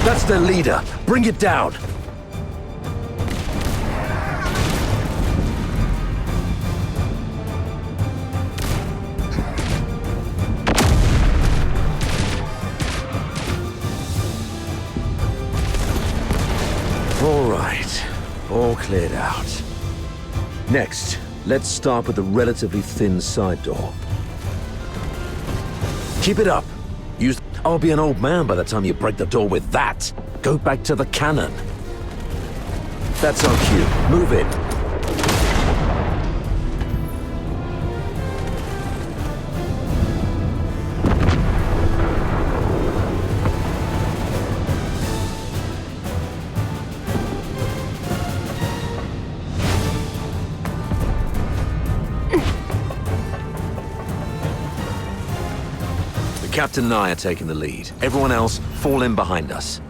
That's their leader. Bring it down. All right, all cleared out. Next, let's start with the relatively thin side door. Keep it up. I'll be an old man by the time you break the door with that. Go back to the cannon. That's our cue. Move in. Captain and I are taking the lead. Everyone else, fall in behind us.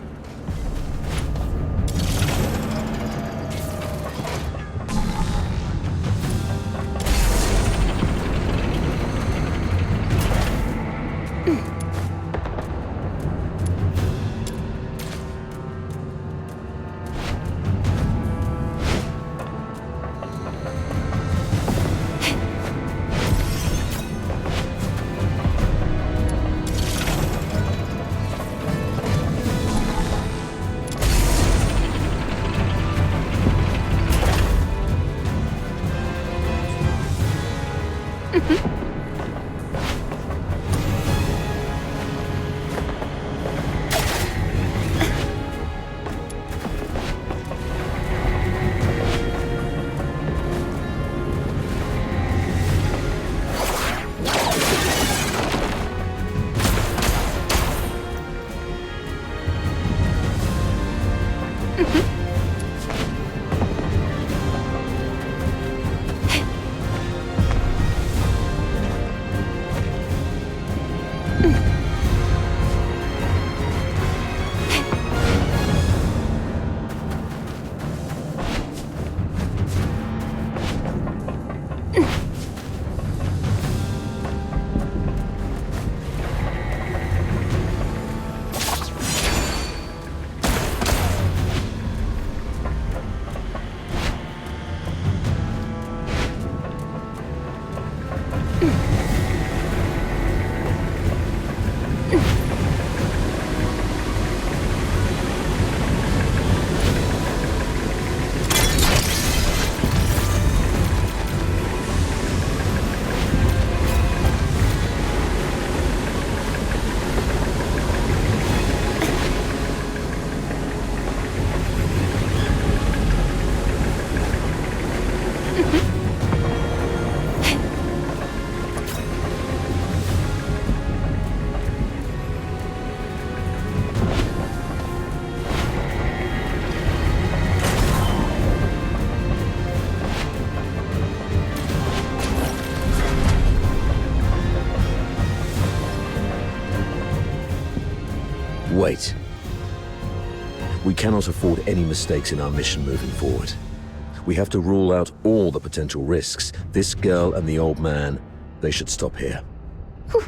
Wait. We cannot afford any mistakes in our mission moving forward. We have to rule out all the potential risks. This girl and the old man, they should stop here.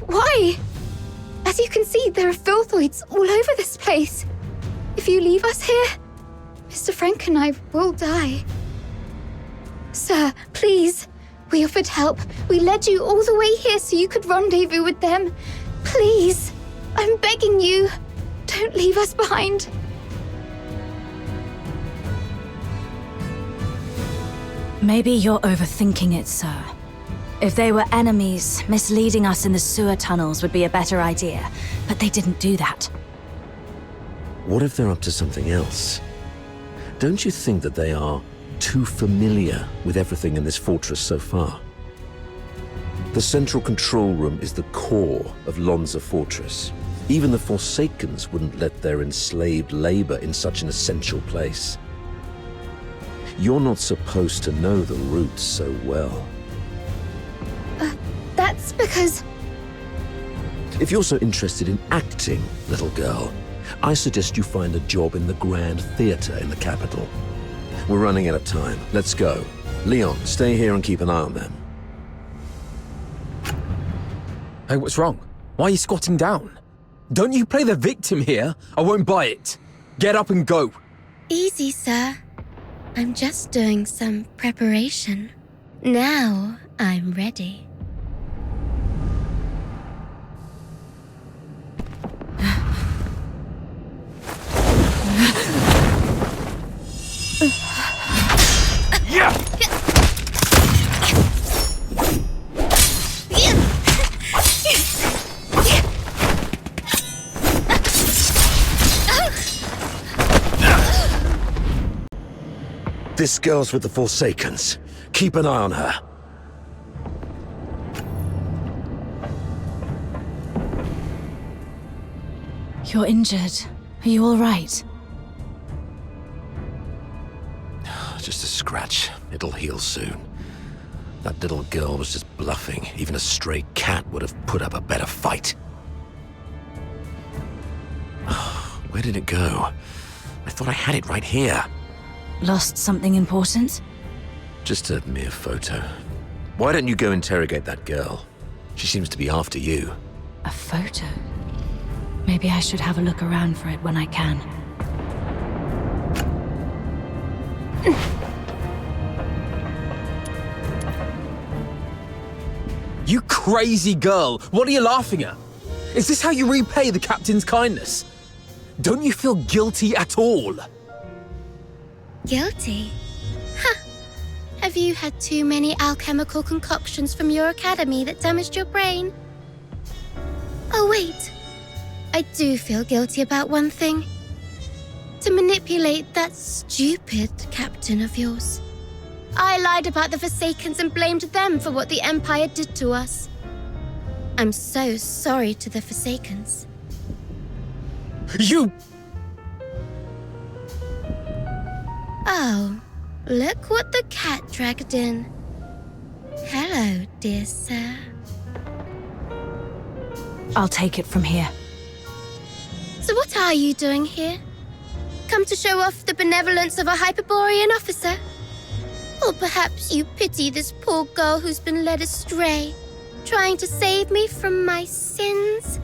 Why? As you can see, there are filthoids all over this place. If you leave us here, Mr. Frank and I will die. Sir, please. We offered help. We led you all the way here so you could rendezvous with them. Please. I'm begging you. Don't leave us behind. Maybe you're overthinking it, sir. If they were enemies, misleading us in the sewer tunnels would be a better idea. But they didn't do that. What if they're up to something else? Don't you think that they are too familiar with everything in this fortress so far? The central control room is the core of Lonza Fortress. Even the Forsakens wouldn't let their enslaved labor in such an essential place. You're not supposed to know the route so well. That's because... If you're so interested in acting, little girl, I suggest you find a job in the Grand Theatre in the capital. We're running out of time. Let's go. Leon, stay here and keep an eye on them. Hey, what's wrong? Why are you squatting down? Don't you play the victim here. I won't buy it. Get up and go. Easy, sir. I'm just doing some preparation. Now I'm ready. Yeah! This girl's with the Forsakens. Keep an eye on her. You're injured. Are you all right? Just a scratch. It'll heal soon. That little girl was just bluffing. Even a stray cat would have put up a better fight. Where did it go? I thought I had it right here. Lost something important? Just a mere photo. Why don't you go interrogate that girl? She seems to be after you. A photo? Maybe I should have a look around for it when I can. You crazy girl! What are you laughing at? Is this how you repay the captain's kindness? Don't you feel guilty at all? Guilty? Huh. Have you had too many alchemical concoctions from your academy that damaged your brain? Oh, wait. I do feel guilty about one thing. To manipulate that stupid captain of yours. I lied about the Forsakens and blamed them for what the Empire did to us. I'm so sorry to the Forsakens. You... Oh, look what the cat dragged in. Hello, dear sir. I'll take it from here. So what are you doing here? Come to show off the benevolence of a Hyperborean officer? Or perhaps you pity this poor girl who's been led astray, trying to save me from my sins?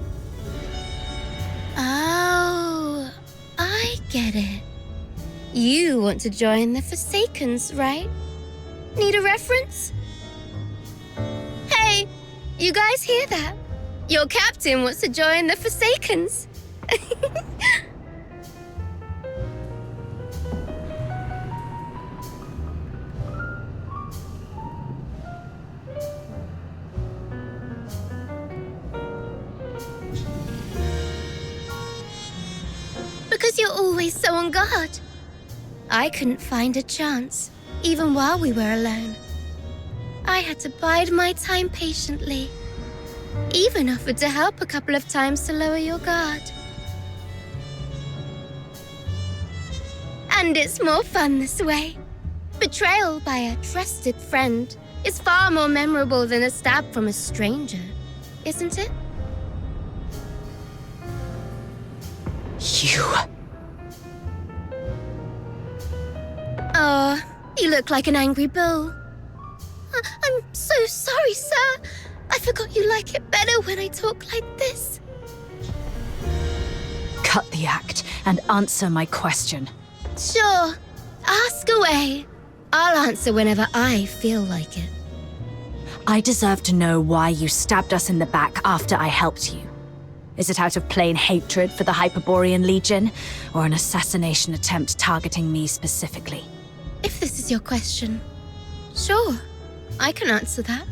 Oh, I get it. You want to join the Forsakens, right? Need a reference? Hey, you guys hear that? Your captain wants to join the Forsakens. Because you're always so on guard. I couldn't find a chance, even while we were alone. I had to bide my time patiently. Even offered to help a couple of times to lower your guard. And it's more fun this way. Betrayal by a trusted friend is far more memorable than a stab from a stranger, isn't it? You. Oh, you look like an angry bull. I'm so sorry, sir. I forgot you like it better when I talk like this. Cut the act and answer my question. Sure. Ask away. I'll answer whenever I feel like it. I deserve to know why you stabbed us in the back after I helped you. Is it out of plain hatred for the Hyperborean Legion, or an assassination attempt targeting me specifically? If this is your question, sure, I can answer that.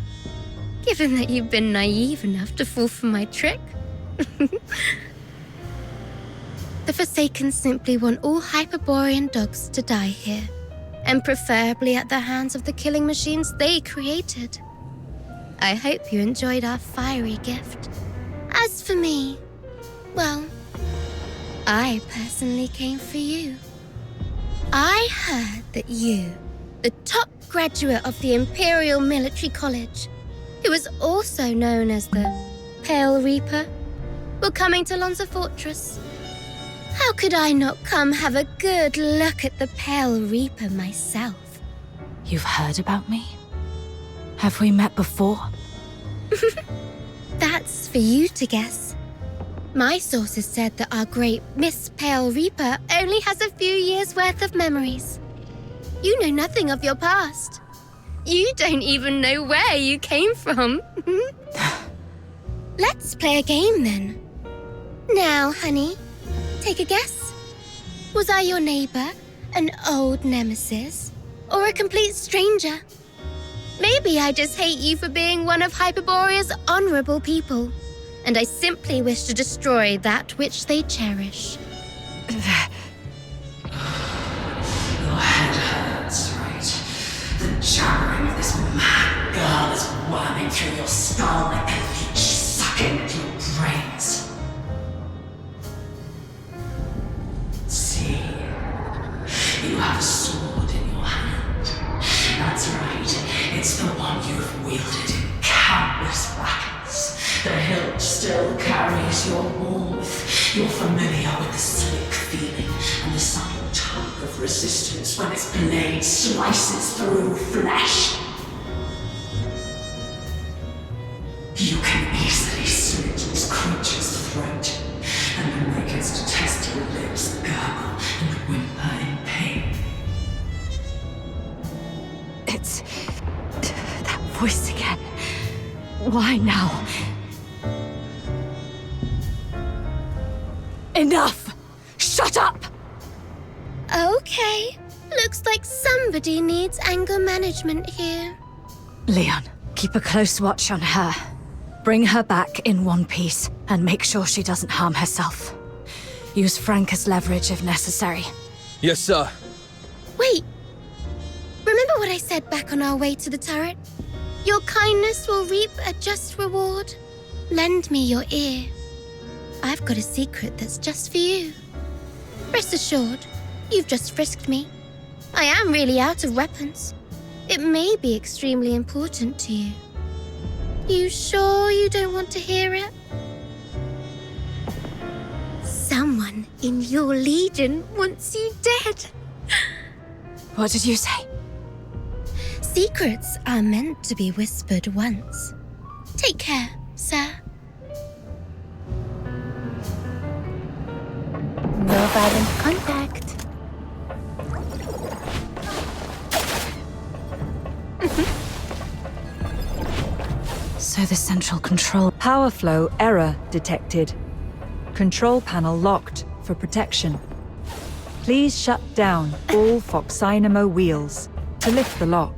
Given that you've been naive enough to fall for my trick. The Forsaken simply want all Hyperborean dogs to die here, and preferably at the hands of the killing machines they created. I hope you enjoyed our fiery gift. As for me, well, I personally came for you. I heard that you, the top graduate of the Imperial Military College, who is also known as the Pale Reaper, were coming to Lonza Fortress. How could I not come have a good look at the Pale Reaper myself? You've heard about me? Have we met before? That's for you to guess. My sources said that our great Miss Pale Reaper only has a few years' worth of memories. You know nothing of your past. You don't even know where you came from. Let's play a game then. Now, honey, take a guess. Was I your neighbor, an old nemesis, or a complete stranger? Maybe I just hate you for being one of Hyperborea's honorable people, and I simply wish to destroy that which they cherish. Your head hurts, right? The jabbering of this mad girl is worming through your skull like a leech sucking at your brains. See, you have a sword in your hand. That's right, it's the one you've wielded in countless battles. The hilt still carries your warmth. You're familiar with the slick feeling and the subtle tug of resistance when its blade slices through flesh. You can easily slit this creature's throat, and then make its detestable lips gurgle and whimper in pain. It's that voice again. Why now? Enough! Shut up! Okay, looks like somebody needs anger management here. Leon, keep a close watch on her. Bring her back in one piece and make sure she doesn't harm herself. Use Frank as leverage if necessary. Yes, sir. Wait, remember what I said back on our way to the turret? Your kindness will reap a just reward. Lend me your ear. I've got a secret that's just for you. Rest assured, you've just frisked me. I am really out of weapons. It may be extremely important to you. You sure you don't want to hear it? Someone in your legion wants you dead. What did you say? Secrets are meant to be whispered once. Take care, sir. No violent contact. So the central control... Power flow error detected. Control panel locked for protection. Please shut down all Foxynamo wheels to lift the lock.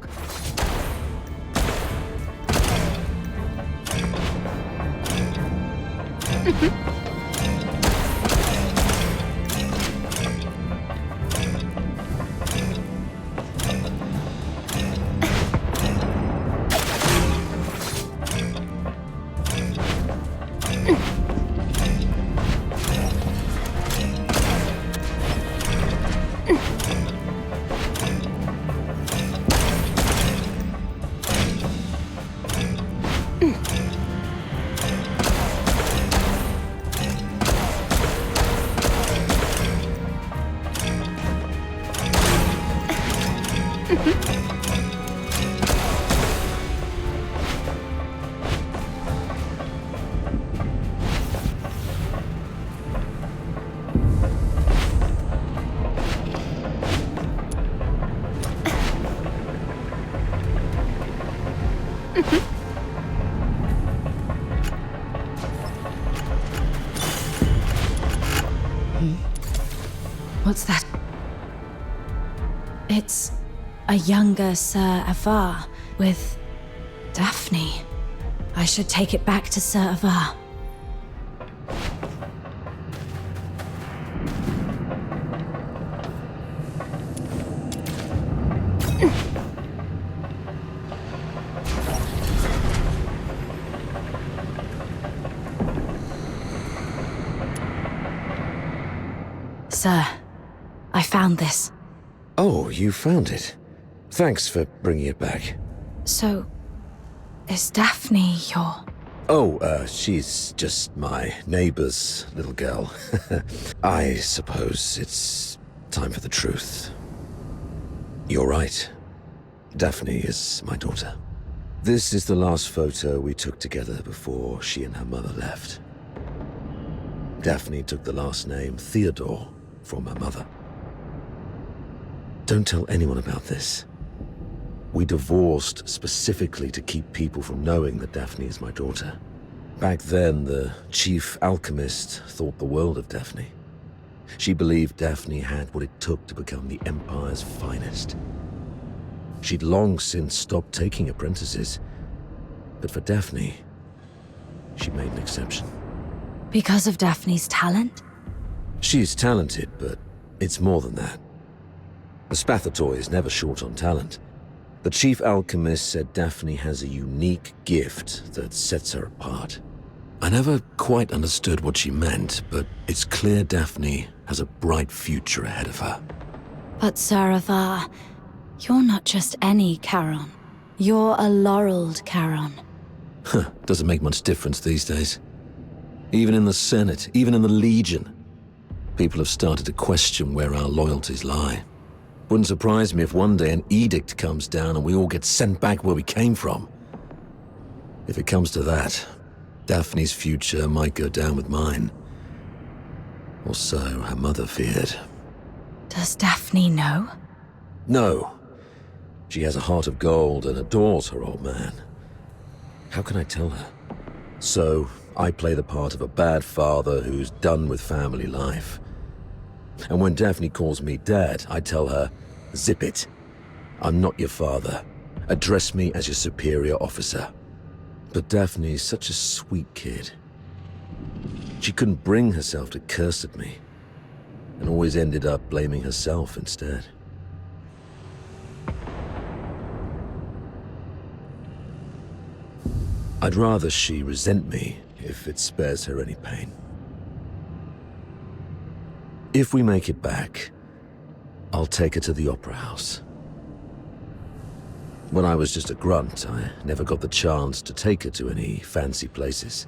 What's that? It's a younger Sir Avar with Daphne. I should take it back to Sir Avar. Sir, I found this. Oh, you found it. Thanks for bringing it back. So, is Daphne your... Oh, she's just my neighbor's little girl. I suppose it's time for the truth. You're right. Daphne is my daughter. This is the last photo we took together before she and her mother left. Daphne took the last name Theodore from her mother. Don't tell anyone about this. We divorced specifically to keep people from knowing that Daphne is my daughter. Back then, the chief alchemist thought the world of Daphne. She believed Daphne had what it took to become the Empire's finest. She'd long since stopped taking apprentices, but for Daphne, she made an exception. Because of Daphne's talent? She's talented, but it's more than that. The Spathatoy is never short on talent. The chief alchemist said Daphne has a unique gift that sets her apart. I never quite understood what she meant, but it's clear Daphne has a bright future ahead of her. But Sir Avar, you're not just any Charon. You're a laureled Charon. Huh, doesn't make much difference these days. Even in the Senate, even in the Legion, people have started to question where our loyalties lie. Wouldn't surprise me if one day an edict comes down and we all get sent back where we came from. If it comes to that, Daphne's future might go down with mine. Or so her mother feared. Does Daphne know? No. She has a heart of gold and adores her old man. How can I tell her? So, I play the part of a bad father who's done with family life. And when Daphne calls me Dad, I tell her, zip it. I'm not your father. Address me as your superior officer. But Daphne's such a sweet kid. She couldn't bring herself to curse at me, and always ended up blaming herself instead. I'd rather she resent me if it spares her any pain. If we make it back, I'll take her to the Opera House. When I was just a grunt, I never got the chance to take her to any fancy places.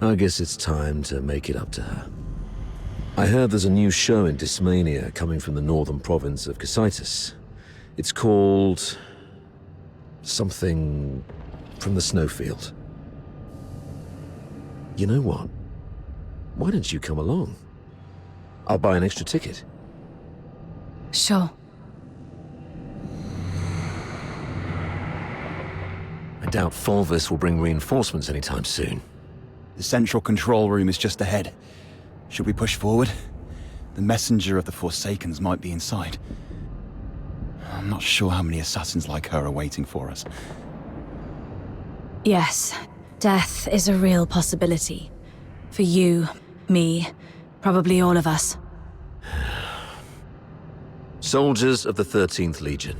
I guess it's time to make it up to her. I heard there's a new show in Dysmania coming from the northern province of Cocytus. It's called... something from the snowfield. You know what? Why don't you come along? I'll buy an extra ticket. Sure. I doubt Fulvis will bring reinforcements anytime soon. The central control room is just ahead. Should we push forward? The messenger of the Forsakens might be inside. I'm not sure how many assassins like her are waiting for us. Yes, death is a real possibility. For you, me, probably all of us. Soldiers of the 13th Legion.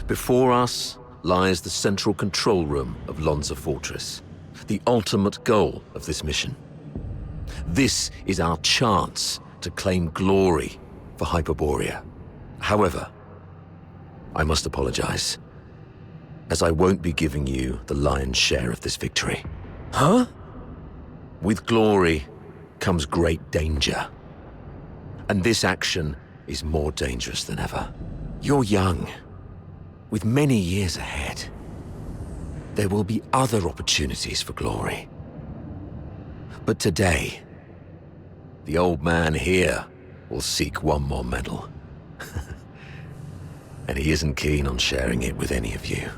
Before us lies the central control room of Lonza Fortress, the ultimate goal of this mission. This is our chance to claim glory for Hyperborea. However, I must apologize, as I won't be giving you the lion's share of this victory. Huh? With glory comes great danger. And this action is more dangerous than ever. You're young, with many years ahead. There will be other opportunities for glory. But today, the old man here will seek one more medal. And he isn't keen on sharing it with any of you.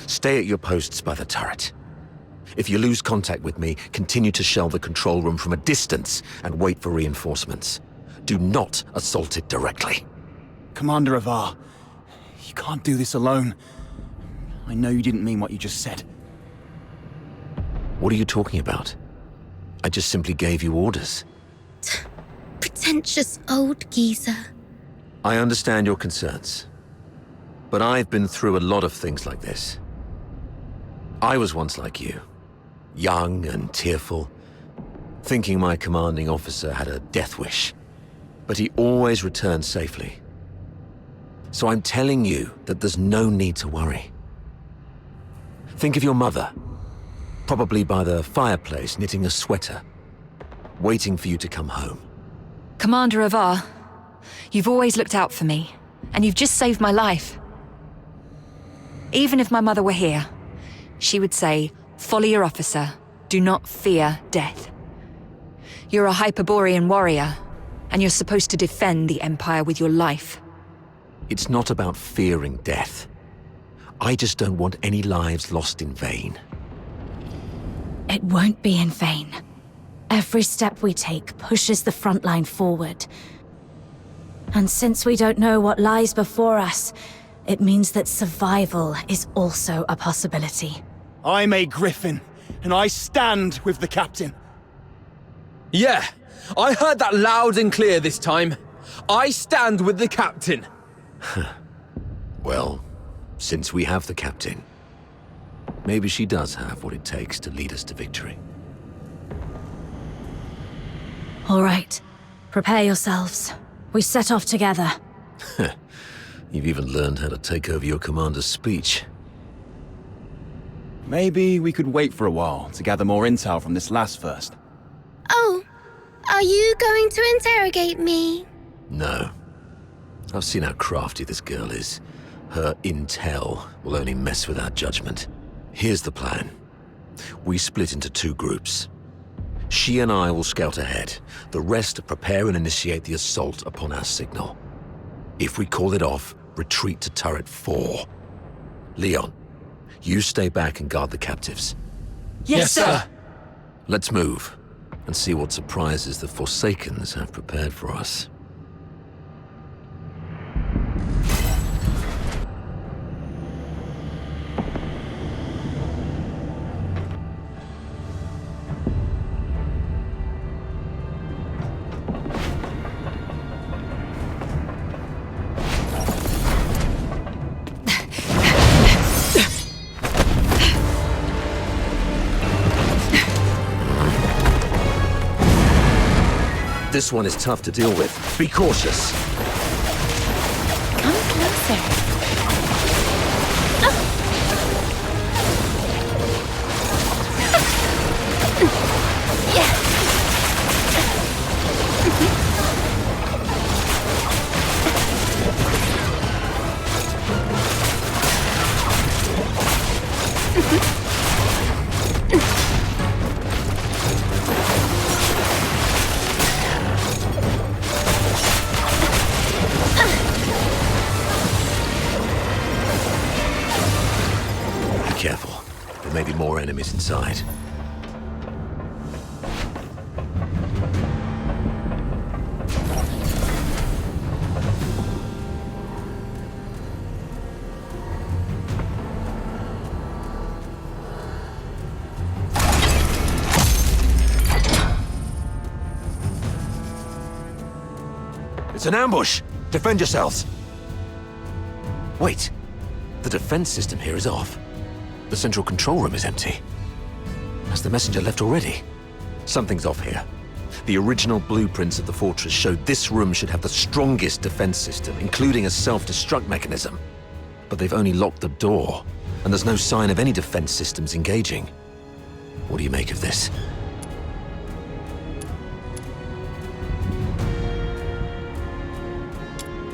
Stay at your posts by the turret. If you lose contact with me, continue to shell the control room from a distance and wait for reinforcements. Do not assault it directly. Commander Avar, you can't do this alone. I know you didn't mean what you just said. What are you talking about? I just simply gave you orders. Pretentious old geezer. I understand your concerns, but I've been through a lot of things like this. I was once like you, young and tearful, thinking my commanding officer had a death wish, but he always returned safely. So I'm telling you that there's no need to worry. Think of your mother, probably by the fireplace knitting a sweater, waiting for you to come home. Commander Avar, you've always looked out for me, and you've just saved my life. Even if my mother were here, she would say, "Follow your officer. Do not fear death." You're a Hyperborean warrior, and you're supposed to defend the Empire with your life. It's not about fearing death. I just don't want any lives lost in vain. It won't be in vain. Every step we take pushes the front line forward. And since we don't know what lies before us, it means that survival is also a possibility. I'm a Griffin, and I stand with the captain. Yeah, I heard that loud and clear this time. I stand with the captain. Well, since we have the captain, maybe she does have what it takes to lead us to victory. All right, prepare yourselves. We set off together. You've even learned how to take over your commander's speech. Maybe we could wait for a while to gather more intel from this last first. Oh, are you going to interrogate me? No. I've seen how crafty this girl is. Her intel will only mess with our judgment. Here's the plan. We split into two groups. She and I will scout ahead. The rest prepare and initiate the assault upon our signal. If we call it off, retreat to turret 4. Leon, you stay back and guard the captives. Yes, sir! Let's move and see what surprises the Forsakens have prepared for us. This one is tough to deal with. Be cautious. Come closer. Careful. There may be more enemies inside. It's an ambush! Defend yourselves! Wait. The defense system here is off. The central control room is empty. Has the messenger left already? Something's off here. The original blueprints of the fortress showed this room should have the strongest defense system, including a self-destruct mechanism. But they've only locked the door, and there's no sign of any defense systems engaging. What do you make of this?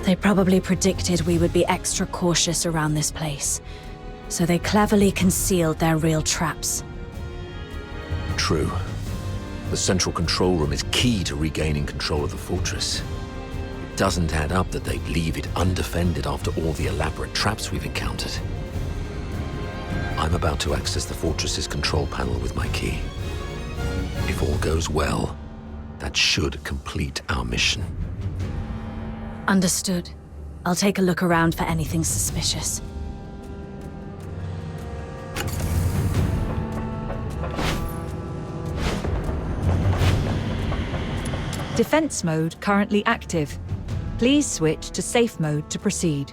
They probably predicted we would be extra cautious around this place. So they cleverly concealed their real traps. True. The central control room is key to regaining control of the fortress. It doesn't add up that they'd leave it undefended after all the elaborate traps we've encountered. I'm about to access the fortress's control panel with my key. If all goes well, that should complete our mission. Understood. I'll take a look around for anything suspicious. Defense mode currently active. Please switch to safe mode to proceed.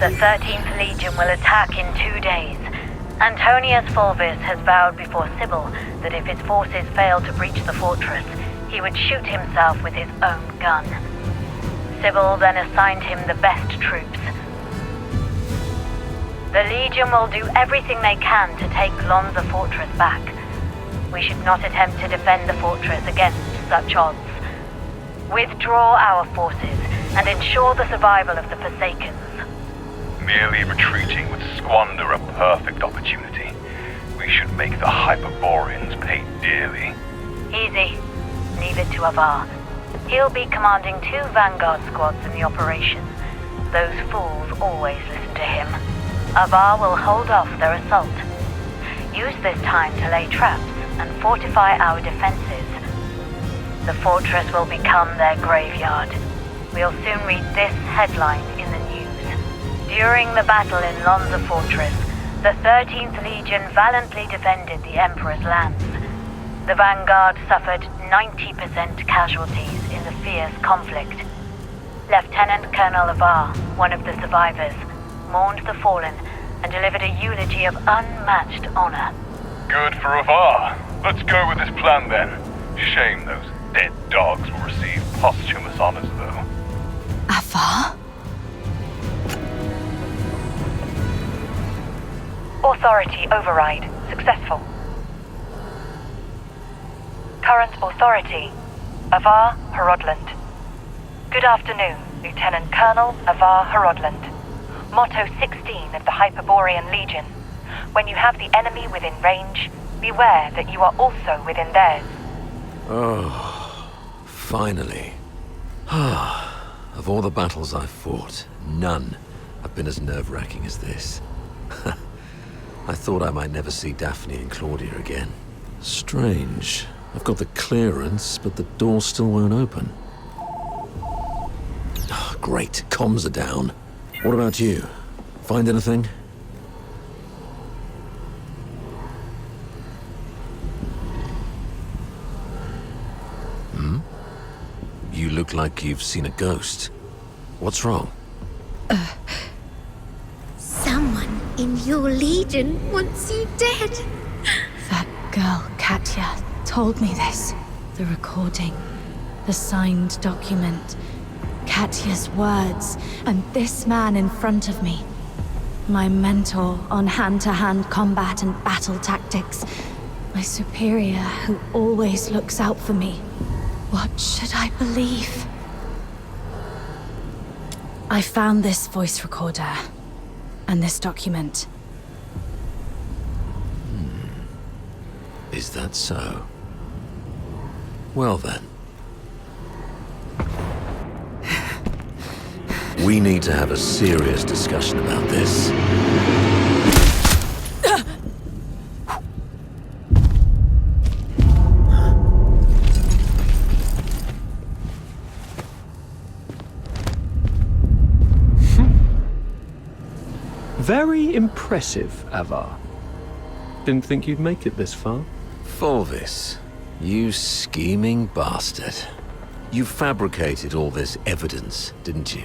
The 13th Legion will attack in 2 days. Antonius Fulvis has vowed before Sybil that if his forces fail to breach the fortress, he would shoot himself with his own gun. Sybil then assigned him the best troops. The Legion will do everything they can to take Lonza Fortress back. We should not attempt to defend the fortress against such odds. Withdraw our forces and ensure the survival of the Forsakens. Merely retreating would squander a perfect opportunity. We should make the Hyperboreans pay dearly. Easy. Leave it to Avar. He'll be commanding 2 Vanguard squads in the operation. Those fools always listen to him. Avar will hold off their assault. Use this time to lay traps and fortify our defenses. The fortress will become their graveyard. We'll soon read this headline in the news. During the battle in Lonza Fortress, the 13th Legion valiantly defended the Emperor's lands. The Vanguard suffered 90% casualties in the fierce conflict. Lieutenant Colonel Avar, one of the survivors, mourned the fallen and delivered a eulogy of unmatched honor. Good for Avar. Let's go with this plan then. Shame those dead dogs will receive posthumous honors, though. Avar? Authority override successful. Current authority, Avar Harodland. Good afternoon, Lieutenant Colonel Avar Harodland. Motto 16 of the Hyperborean Legion. When you have the enemy within range, beware that you are also within theirs. Oh, finally. Of all the battles I've fought, none have been as nerve-wracking as this. I thought I might never see Daphne and Claudia again. Strange. I've got the clearance, but the door still won't open. Oh, great, comms are down. What about you? Find anything? You look like you've seen a ghost. What's wrong? Someone in your legion wants you dead. That girl, Katya, told me this. The recording, the signed document, Katya's words, and this man in front of me. My mentor on hand-to-hand combat and battle tactics. My superior who always looks out for me. What should I believe? I found this voice recorder and this document. Is that so? Well then. We need to have a serious discussion about this. Very impressive, Avar. Didn't think you'd make it this far. Fulvis, you scheming bastard. You fabricated all this evidence, didn't you?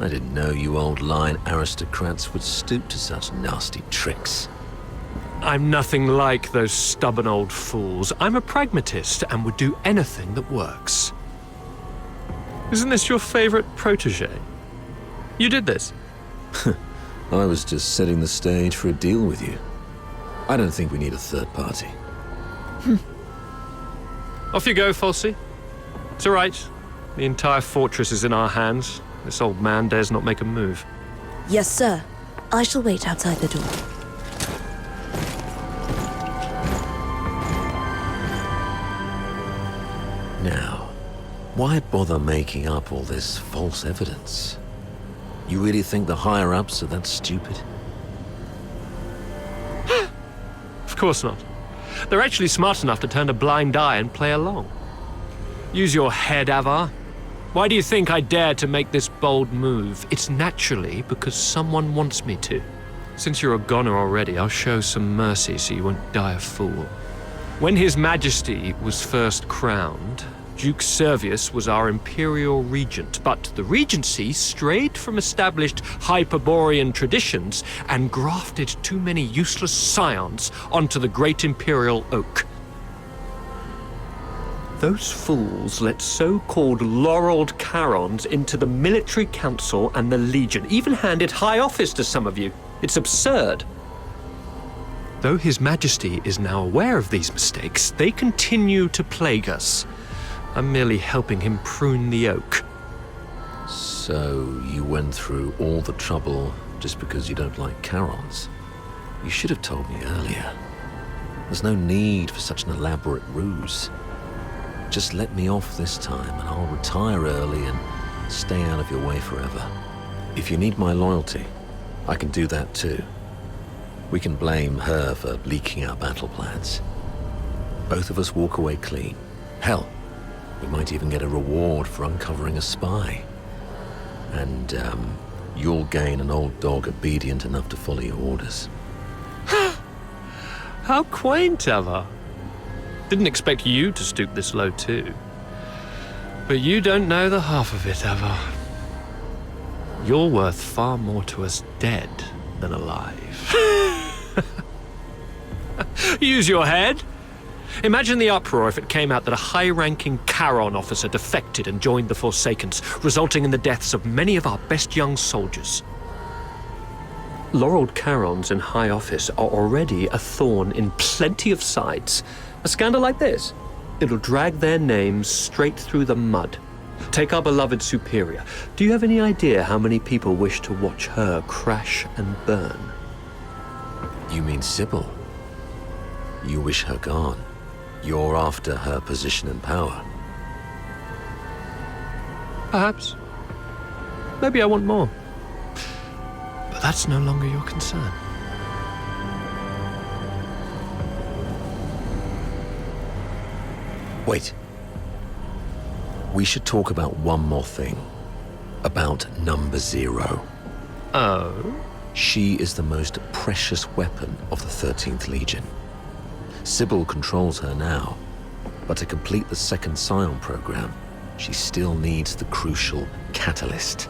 I didn't know you old line aristocrats would stoop to such nasty tricks. I'm nothing like those stubborn old fools. I'm a pragmatist and would do anything that works. Isn't this your favorite protege? You did this. I was just setting the stage for a deal with you. I don't think we need a third party. Off you go, Falsey. It's all right. The entire fortress is in our hands. This old man dares not make a move. Yes, sir. I shall wait outside the door. Now, why bother making up all this false evidence? You really think the higher-ups are that stupid? Of course not. They're actually smart enough to turn a blind eye and play along. Use your head, Avar. Why do you think I dare to make this bold move? It's naturally because someone wants me to. Since you're a goner already, I'll show some mercy so you won't die a fool. When His Majesty was first crowned, Duke Servius was our imperial regent, but the regency strayed from established Hyperborean traditions and grafted too many useless scions onto the great imperial oak. Those fools let so-called laureled Charons into the military council and the Legion, even handed high office to some of you. It's absurd. Though His Majesty is now aware of these mistakes, they continue to plague us. I'm merely helping him prune the oak. So you went through all the trouble just because you don't like Charons? You should have told me earlier. There's no need for such an elaborate ruse. Just let me off this time and I'll retire early and stay out of your way forever. If you need my loyalty, I can do that too. We can blame her for leaking our battle plans. Both of us walk away clean. Hell, we might even get a reward for uncovering a spy. And, you'll gain an old dog obedient enough to follow your orders. How quaint, Avar. Didn't expect you to stoop this low too. But you don't know the half of it, Avar. You're worth far more to us dead than alive. Use your head. Imagine the uproar if it came out that a high-ranking Charon officer defected and joined the Forsakens, resulting in the deaths of many of our best young soldiers. Laureled Charons in high office are already a thorn in plenty of sides. A scandal like this, it'll drag their names straight through the mud. Take our beloved superior. Do you have any idea how many people wish to watch her crash and burn? You mean Sybil? You wish her gone. You're after her position and power. Perhaps. Maybe I want more. But that's no longer your concern. Wait. We should talk about one more thing. About Number 0. Oh? She is the most precious weapon of the 13th Legion. Sybil controls her now, but to complete the second Scion program, she still needs the crucial catalyst.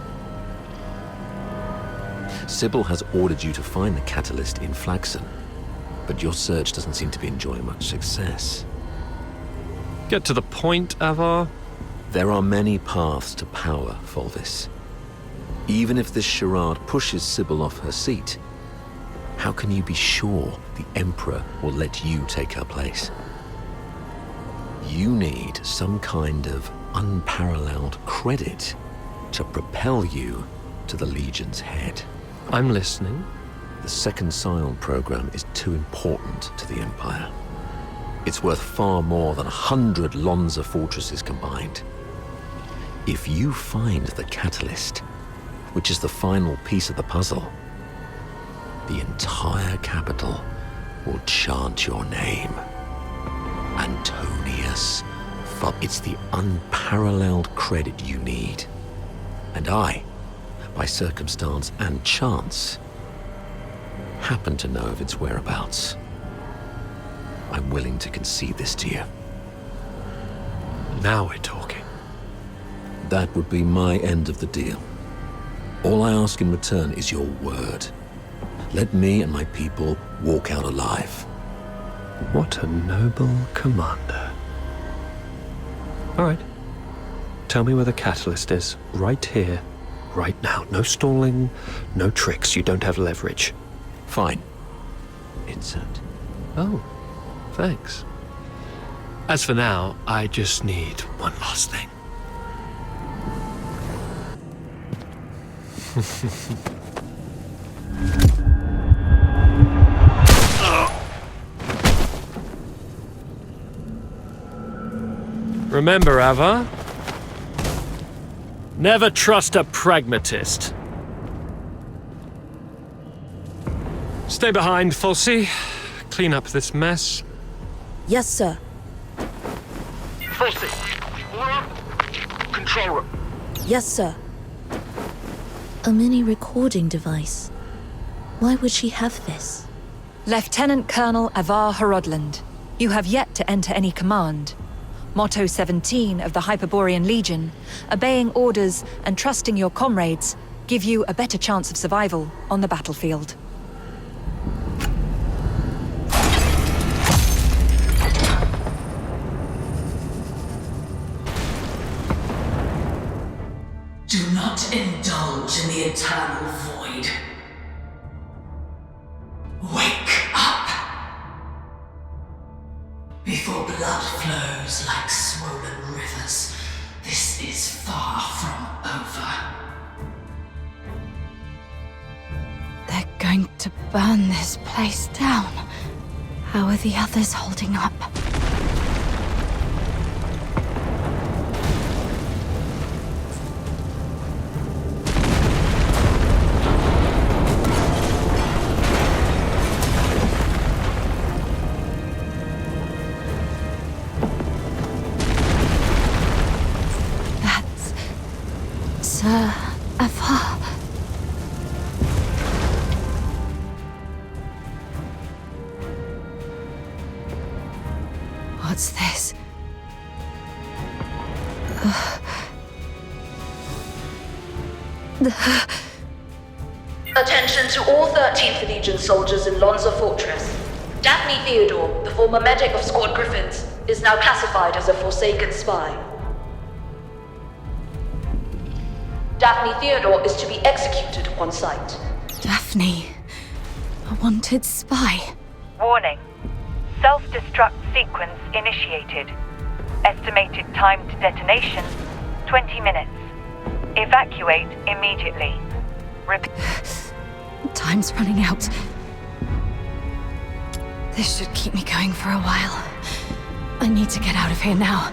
Sybil has ordered you to find the catalyst in Flaxen, but your search doesn't seem to be enjoying much success. Get to the point, Avar. There are many paths to power, Fulvis. Even if this charade pushes Sybil off her seat, how can you be sure the Emperor will let you take her place? You need some kind of unparalleled credit to propel you to the Legion's head. I'm listening. The second Scion program is too important to the Empire. It's worth far more than 100 Lonza fortresses combined. If you find the catalyst, which is the final piece of the puzzle, the entire capital will chant your name. Antonius. It's the unparalleled credit you need. And I, by circumstance and chance, happen to know of its whereabouts. I'm willing to concede this to you. Now we're talking. That would be my end of the deal. All I ask in return is your word. Let me and my people walk out alive. What a noble commander. All right. Tell me where the catalyst is. Right here, right now. No stalling, no tricks. You don't have leverage. Fine. Insert. Oh, thanks. As for now, I just need one last thing. Remember, Ava, never trust a pragmatist. Stay behind, Fulci. Clean up this mess. Yes, sir. Fulci, control room. Yes, sir. A mini recording device. Why would she have this? Lieutenant Colonel Avar Horodland, you have yet to enter any command. Motto 17 of the Hyperborean Legion, obeying orders and trusting your comrades give you a better chance of survival on the battlefield. Do not indulge in the eternal void. Wake up! Before blood flows like swollen rivers, this is far from over. They're going to burn this place down. How are the others holding up? Sir Avar. What's this? Attention to all 13th Legion soldiers in Lonza Fortress. Daphne Theodore, the former medic of Squad Griffins, is now classified as a Forsaken spy. Daphne Theodore is to be executed on sight. Daphne, A wanted spy. Warning. Self-destruct sequence initiated. Estimated time to detonation, 20 minutes. Evacuate immediately. Time's running out. This should keep me going for a while. I need to get out of here now.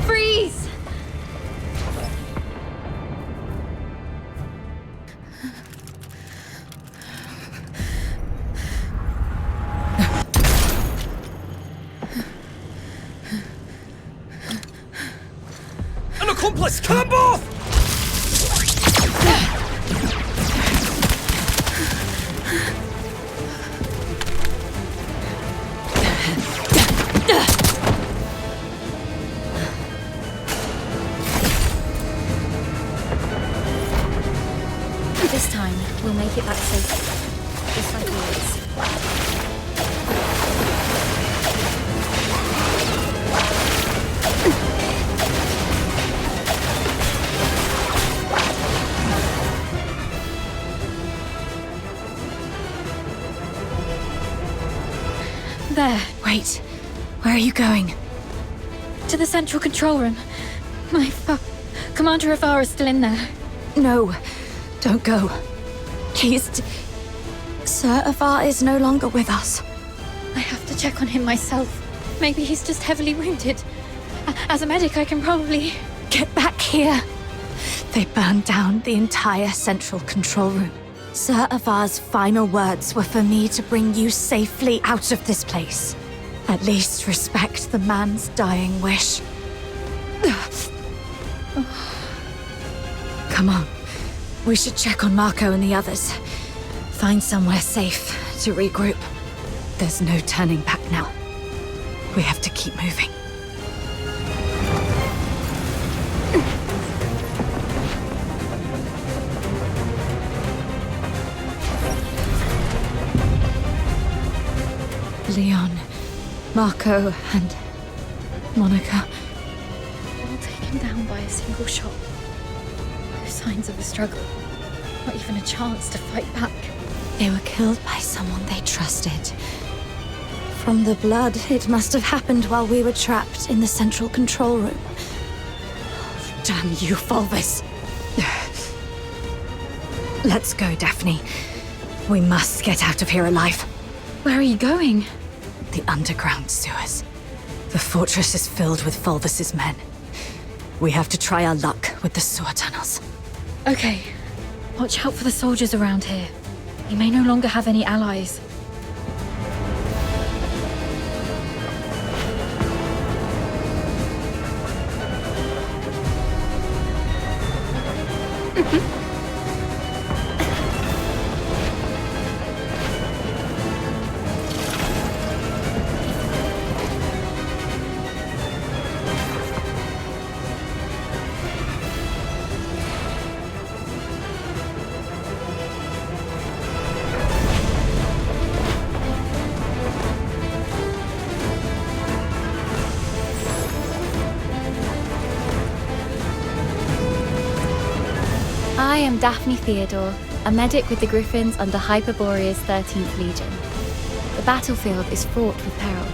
Freeze! An accomplice! Come off! This time, we'll make it back safely. Just like always. There. Wait, where are you going? To the central control room. Commander Avar is still in there. No, don't go. Sir Avar is no longer with us. I have to check on him myself. Maybe he's just heavily wounded. As a medic, I can probably... Get back here. They burned down the entire central control room. Sir Avar's final words were for me to bring you safely out of this place. At least respect the man's dying wish. Come on. We should check on Marco and the others. Find somewhere safe to regroup. There's no turning back now. We have to keep moving. Leon, Marco, and Monica. All taken down by a single shot. No signs of a struggle. Not even a chance to fight back. They were killed by someone they trusted. From the blood, it must have happened while we were trapped in the central control room. Damn you, Fulvis. Let's go, Daphne. We must get out of here alive. Where are you going? The underground sewers. The fortress is filled with Fulvis's men. We have to try our luck with the sewer tunnels. Okay. Watch out for the soldiers around here. We may no longer have any allies. I am Daphne Theodore, a medic with the Griffins under Hyperborea's 13th Legion. The battlefield is fraught with peril.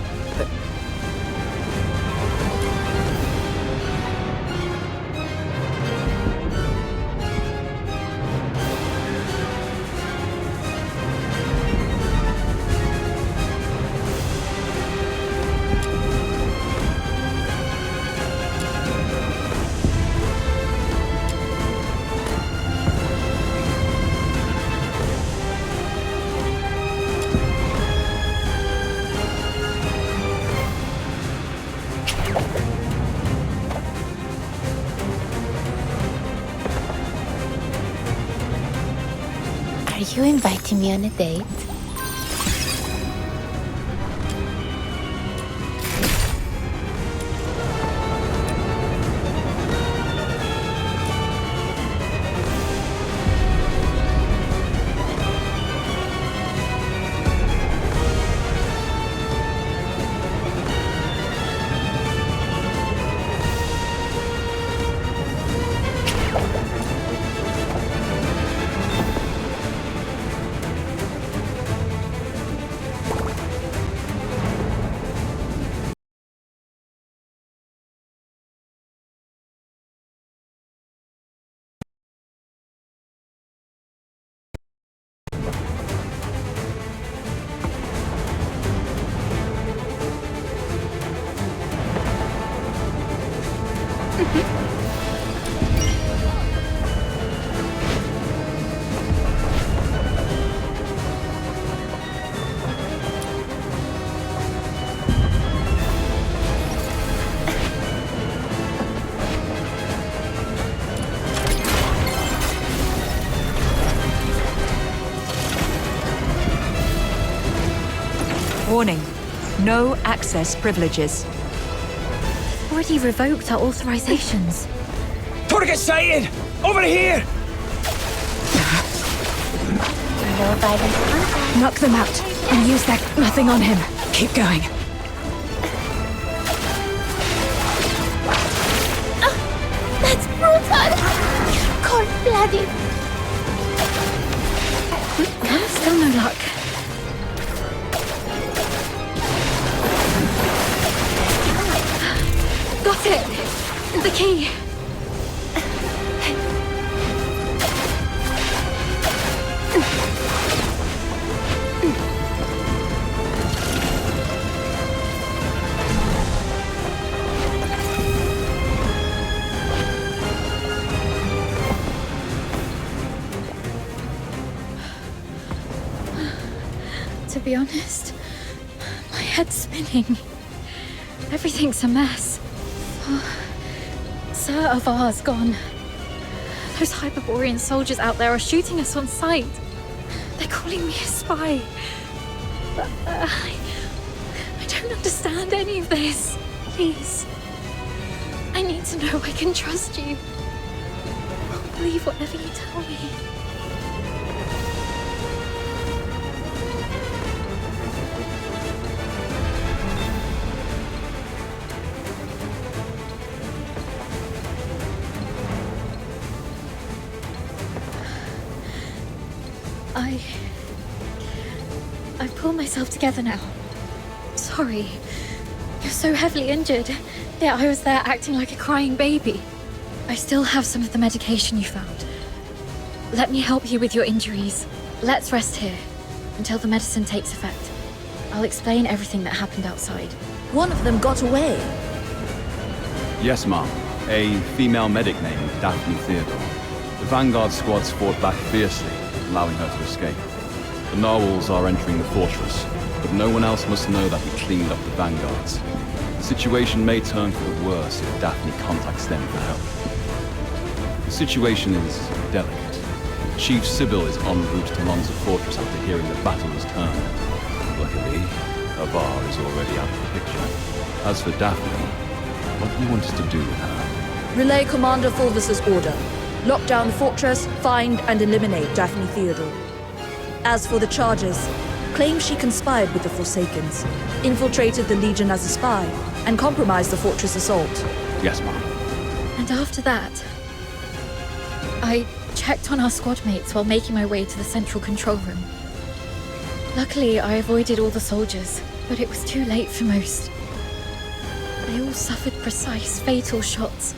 Are you inviting me on a date? Warning. No access privileges. Already revoked our authorizations. Target sighted! Over here! Knock them out and use that nothing on him. Keep going. That's brutal! Cold-blooded! Still no luck. Got it! The key! To be honest, my head's spinning. Everything's a mess. Sir Avar's gone. Those Hyperborean soldiers out there are shooting us on sight. They're calling me a spy. But I don't understand any of this. Please. I need to know I can trust you. I'll believe whatever you tell me. I pulled myself together now. Sorry. You're so heavily injured. Yet I was there acting like a crying baby. I still have some of the medication you found. Let me help you with your injuries. Let's rest here until the medicine takes effect. I'll explain everything that happened outside. One of them got away. Yes, ma'am. A female medic named Daphne Theodore. The Vanguard squads fought back fiercely, allowing her to escape. The narwhals are entering the fortress, but no one else must know that we cleaned up the Vanguards. The situation may turn for the worse if Daphne contacts them for help. The situation is delicate. Chief Sybil is en route to Lonza Fortress after hearing the battle was turned. Luckily, Avar is already out of the picture. As for Daphne, what do you want us to do with her? Relay Commander Fulvis's order. Lock down the fortress, find and eliminate Daphne Theodore. As for the charges, claim she conspired with the Forsakens, infiltrated the Legion as a spy, and compromised the fortress assault. Yes, ma'am. And after that, I checked on our squad mates while making my way to the central control room. Luckily, I avoided all the soldiers, but it was too late for most. They all suffered precise, fatal shots.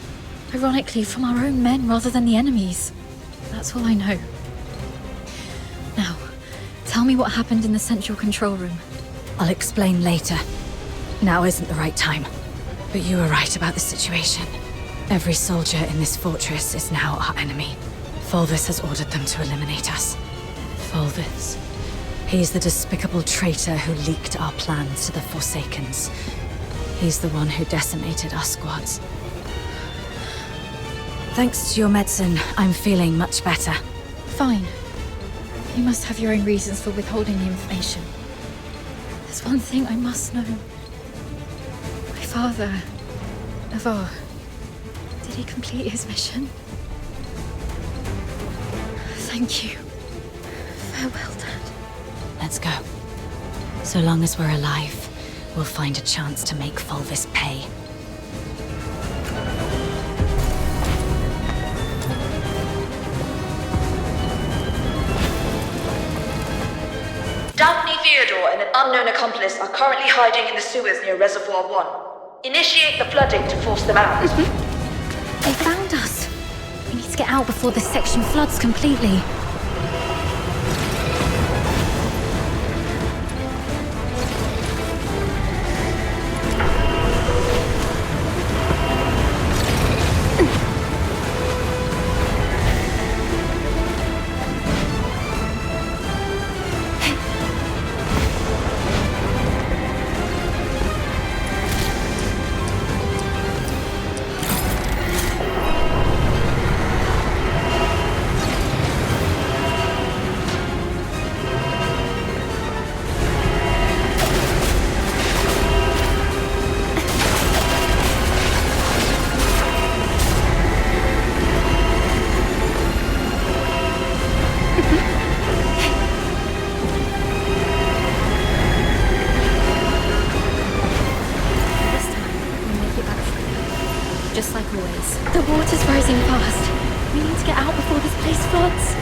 Ironically, from our own men rather than the enemy's. That's all I know. Now, tell me what happened in the central control room. I'll explain later. Now isn't the right time. But you were right about the situation. Every soldier in this fortress is now our enemy. Fulvis has ordered them to eliminate us. Fulvis? He's the despicable traitor who leaked our plans to the Forsakens. He's the one who decimated our squads. Thanks to your medicine, I'm feeling much better. Fine. You must have your own reasons for withholding the information. There's one thing I must know. My father, Avar, did he complete his mission? Thank you. Farewell, Dad. Let's go. So long as we're alive, we'll find a chance to make Fulvis pay. Daphne Theodore and an unknown accomplice are currently hiding in the sewers near Reservoir 1. Initiate the flooding to force them out. They found us. We need to get out before this section floods completely. The water's rising fast. We need to get out before this place floods.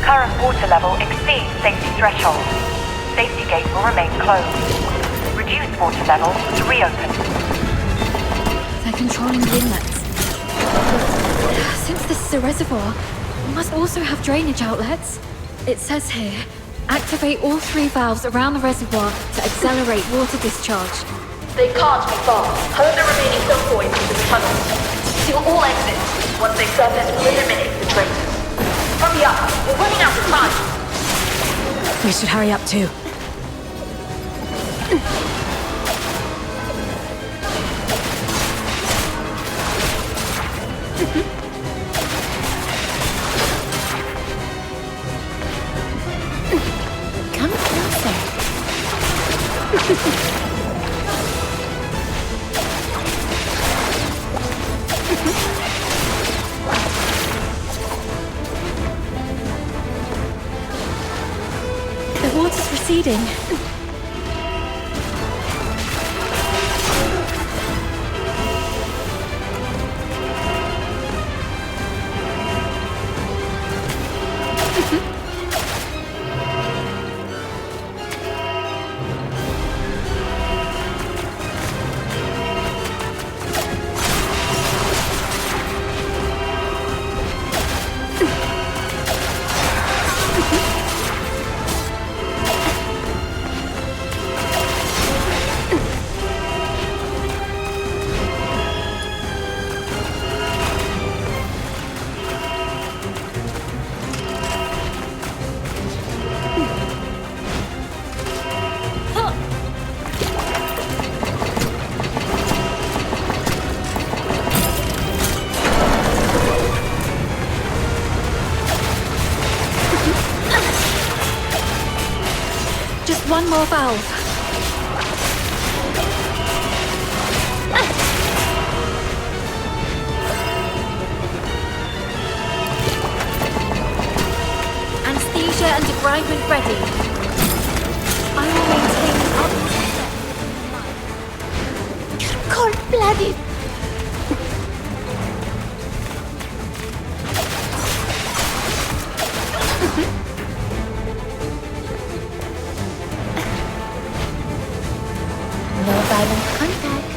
Current water level exceeds safety threshold. Safety gates will remain closed. Reduced water levels to reopen. They're controlling the inlets. But since this is a reservoir, we must also have drainage outlets. It says here, activate all 3 valves around the reservoir to accelerate water discharge. They can't be far. Hone the remaining fill voids into the tunnels. Seal all exits. Once they surface, we'll eliminate the traitors. Hurry up! We're running out of time! We should hurry up too. Come closer. The water's receding. Just one more valve. Anesthesia and debridement ready. I will maintain an Cold-blooded. No violent contact.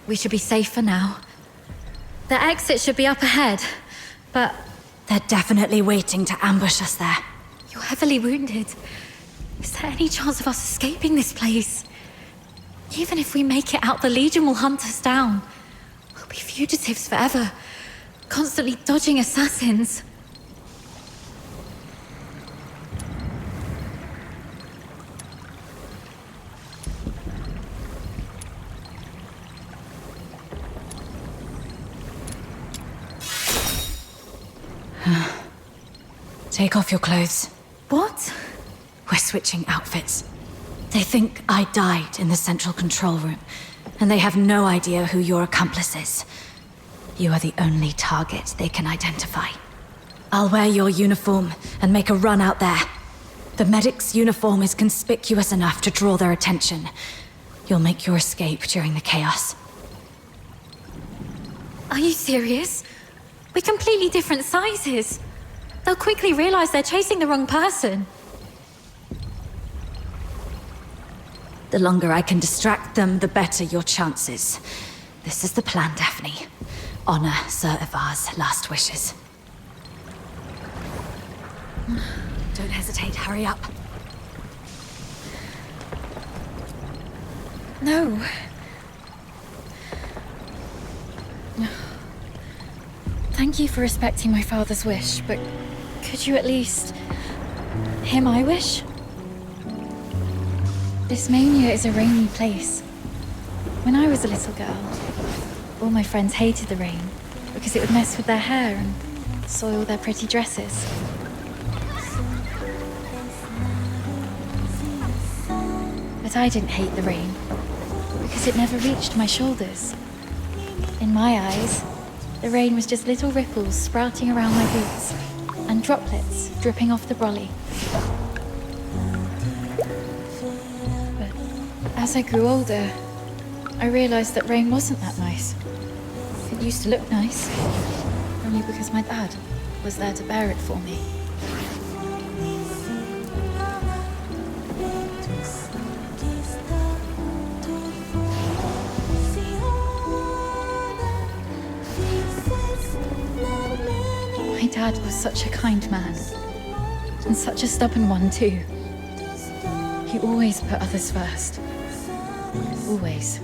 We should be safe for now. The exit should be up ahead, but they're definitely waiting to ambush us there. You're heavily wounded. Is there any chance of us escaping this place? Even if we make it out, the Legion will hunt us down. We'll be fugitives forever, constantly dodging assassins. Take off your clothes. What? We're switching outfits. They think I died in the central control room, and they have no idea who your accomplice is. You are the only target they can identify. I'll wear your uniform and make a run out there. The medic's uniform is conspicuous enough to draw their attention. You'll make your escape during the chaos. Are you serious? We're completely different sizes. They'll quickly realize they're chasing the wrong person. The longer I can distract them, the better your chances. This is the plan, Daphne. Honor Sir Ivar's last wishes. Don't hesitate, hurry up. No. Thank you for respecting my father's wish, but could you at least hear my wish? Ismania is a rainy place. When I was a little girl, all my friends hated the rain because it would mess with their hair and soil their pretty dresses. But I didn't hate the rain because it never reached my shoulders. In my eyes, the rain was just little ripples sprouting around my boots and droplets dripping off the brolly. But as I grew older, I realized that rain wasn't that nice. It used to look nice, only because my dad was there to bear it for me. My dad was such a kind man, and such a stubborn one too. He always put others first. Always.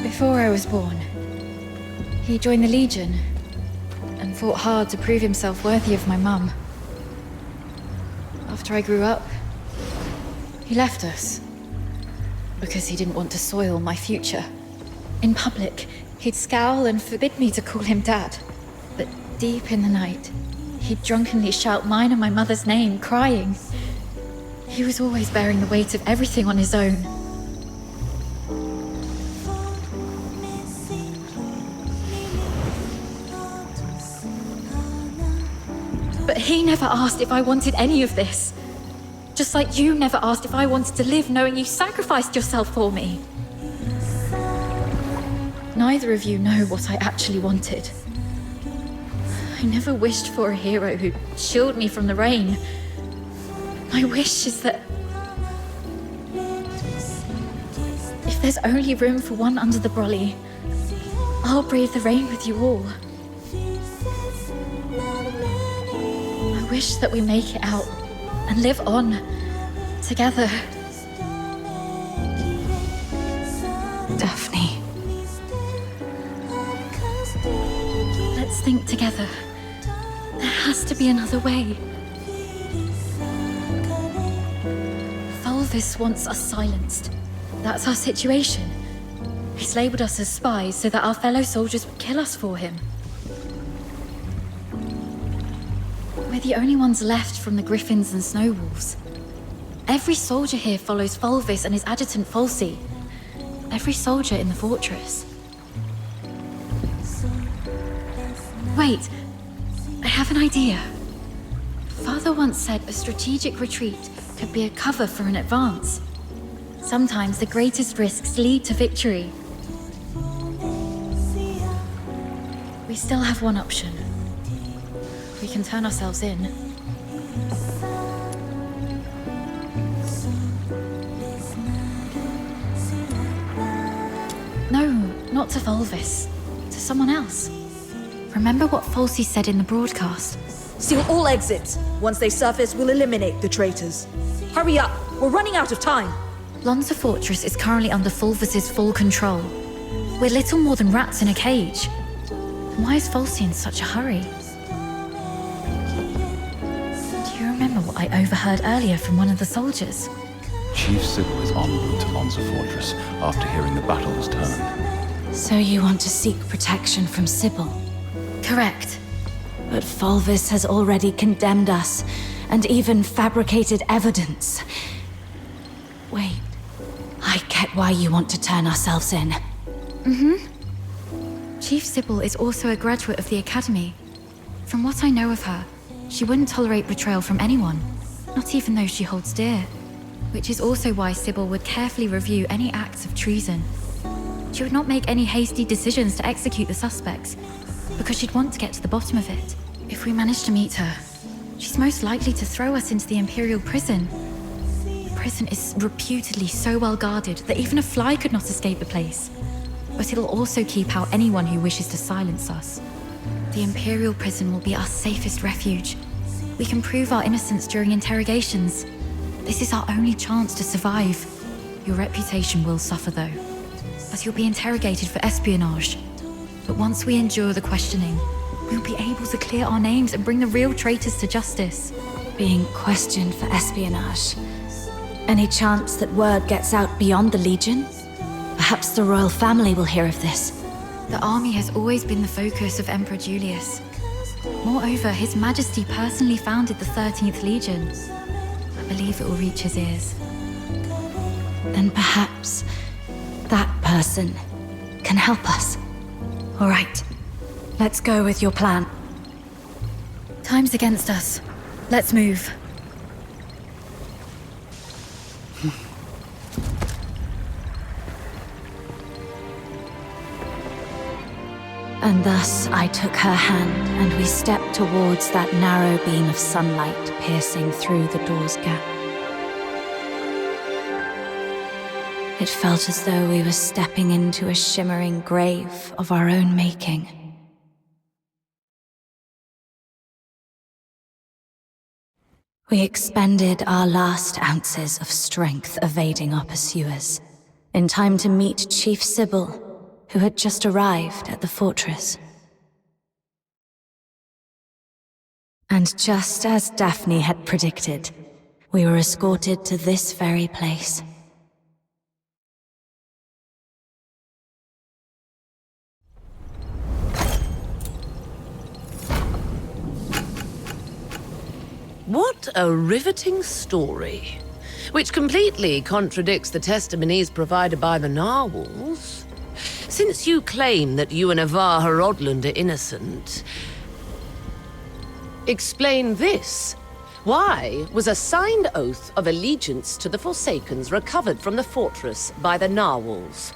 Before I was born, he joined the Legion and fought hard to prove himself worthy of my mum. After I grew up, he left us because he didn't want to soil my future. In public, he'd scowl and forbid me to call him Dad. But deep in the night, he'd drunkenly shout mine and my mother's name, crying. He was always bearing the weight of everything on his own. But he never asked if I wanted any of this. Just like you never asked if I wanted to live knowing you sacrificed yourself for me. Neither of you know what I actually wanted. I never wished for a hero who'd shield me from the rain. My wish is that if there's only room for one under the brolly, I'll brave the rain with you all. I wish that we make it out and live on together. Daphne. Let's think together. There has to be another way. Fulvis wants us silenced. That's our situation. He's labeled us as spies so that our fellow soldiers would kill us for him. We're the only ones left from the Griffins and Snow Wolves. Every soldier here follows Fulvis and his adjutant Falsey. Every soldier in the fortress. Wait, I have an idea. Father once said a strategic retreat could be a cover for an advance. Sometimes the greatest risks lead to victory. We still have one option. We can turn ourselves in. No, not to Fulvis. To someone else. Remember what Falsey said in the broadcast? Seal all exits. Once they surface, we'll eliminate the traitors. Hurry up, we're running out of time. Lonza Fortress is currently under Fulvis's full control. We're little more than rats in a cage. Why is Falsey in such a hurry? Do you remember what I overheard earlier from one of the soldiers? Chief Sybil is en route to Lonza Fortress after hearing the battle was turned. So you want to seek protection from Sybil? Correct. But Fulvis has already condemned us, and even fabricated evidence. Wait, I get why you want to turn ourselves in. Chief Sybil is also a graduate of the Academy. From what I know of her, she wouldn't tolerate betrayal from anyone, not even those she holds dear. Which is also why Sybil would carefully review any acts of treason. She would not make any hasty decisions to execute the suspects, because she'd want to get to the bottom of it. If we manage to meet her, she's most likely to throw us into the Imperial prison. The prison is reputedly so well guarded that even a fly could not escape the place. But it'll also keep out anyone who wishes to silence us. The Imperial prison will be our safest refuge. We can prove our innocence during interrogations. This is our only chance to survive. Your reputation will suffer, though, as you'll be interrogated for espionage. But once we endure the questioning, we'll be able to clear our names and bring the real traitors to justice. Being questioned for espionage. Any chance that word gets out beyond the Legion? Perhaps the royal family will hear of this. The army has always been the focus of Emperor Julius. Moreover, His Majesty personally founded the 13th Legion. I believe it will reach his ears. Then perhaps that person can help us. All right, let's go with your plan. Time's against us. Let's move. And thus I took her hand, and we stepped towards that narrow beam of sunlight piercing through the door's gap. It felt as though we were stepping into a shimmering grave of our own making. We expended our last ounces of strength evading our pursuers, in time to meet Chief Sybil, who had just arrived at the fortress. And just as Daphne had predicted, we were escorted to this very place. What a riveting story, which completely contradicts the testimonies provided by the narwhals. Since you claim that you and Avar Horodland are innocent, explain this. Why was a signed oath of allegiance to the Forsakens recovered from the fortress by the narwhals?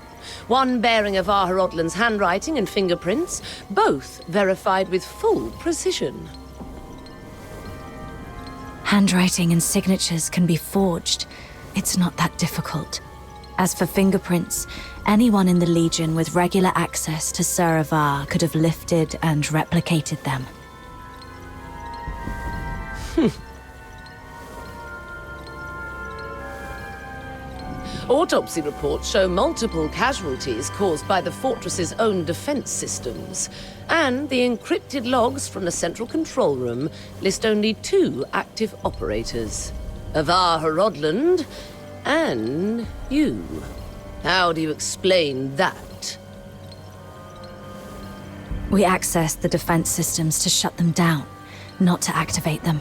One bearing Avar Horodland's handwriting and fingerprints, both verified with full precision. Handwriting and signatures can be forged. It's not that difficult. As for fingerprints, anyone in the Legion with regular access to Sir Avar could have lifted and replicated them. Autopsy reports show multiple casualties caused by the fortress's own defense systems, and the encrypted logs from the central control room list only 2 active operators: Avar Horodland and you. How do you explain that? We accessed the defense systems to shut them down, not to activate them.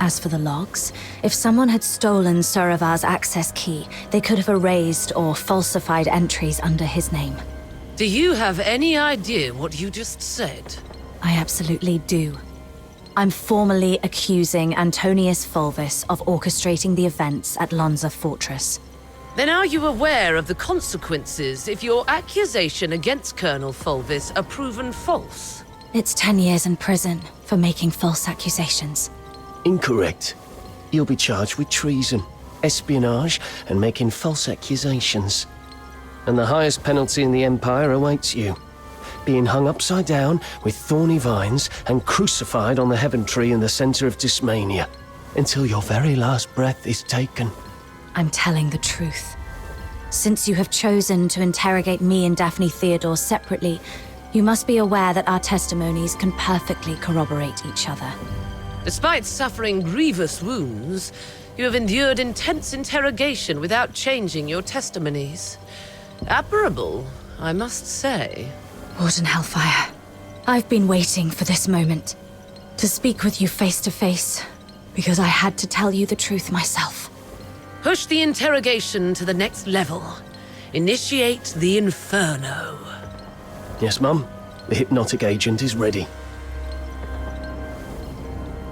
As for the logs, if someone had stolen Sir Avar's access key, they could have erased or falsified entries under his name. Do you have any idea what you just said? I absolutely do. I'm formally accusing Antonius Fulvis of orchestrating the events at Lonza Fortress. Then are you aware of the consequences if your accusation against Colonel Fulvis are proven false? It's 10 years in prison for making false accusations. Incorrect. You'll be charged with treason, espionage, and making false accusations. And the highest penalty in the Empire awaits you. Being hung upside down with thorny vines and crucified on the heaven tree in the center of Dysmania, until your very last breath is taken. I'm telling the truth. Since you have chosen to interrogate me and Daphne Theodore separately, you must be aware that our testimonies can perfectly corroborate each other. Despite suffering grievous wounds, you have endured intense interrogation without changing your testimonies. Admirable, I must say. Warden Hellfire, I've been waiting for this moment. To speak with you face to face, because I had to tell you the truth myself. Push the interrogation to the next level. Initiate the Inferno. Yes, Mum. The hypnotic agent is ready.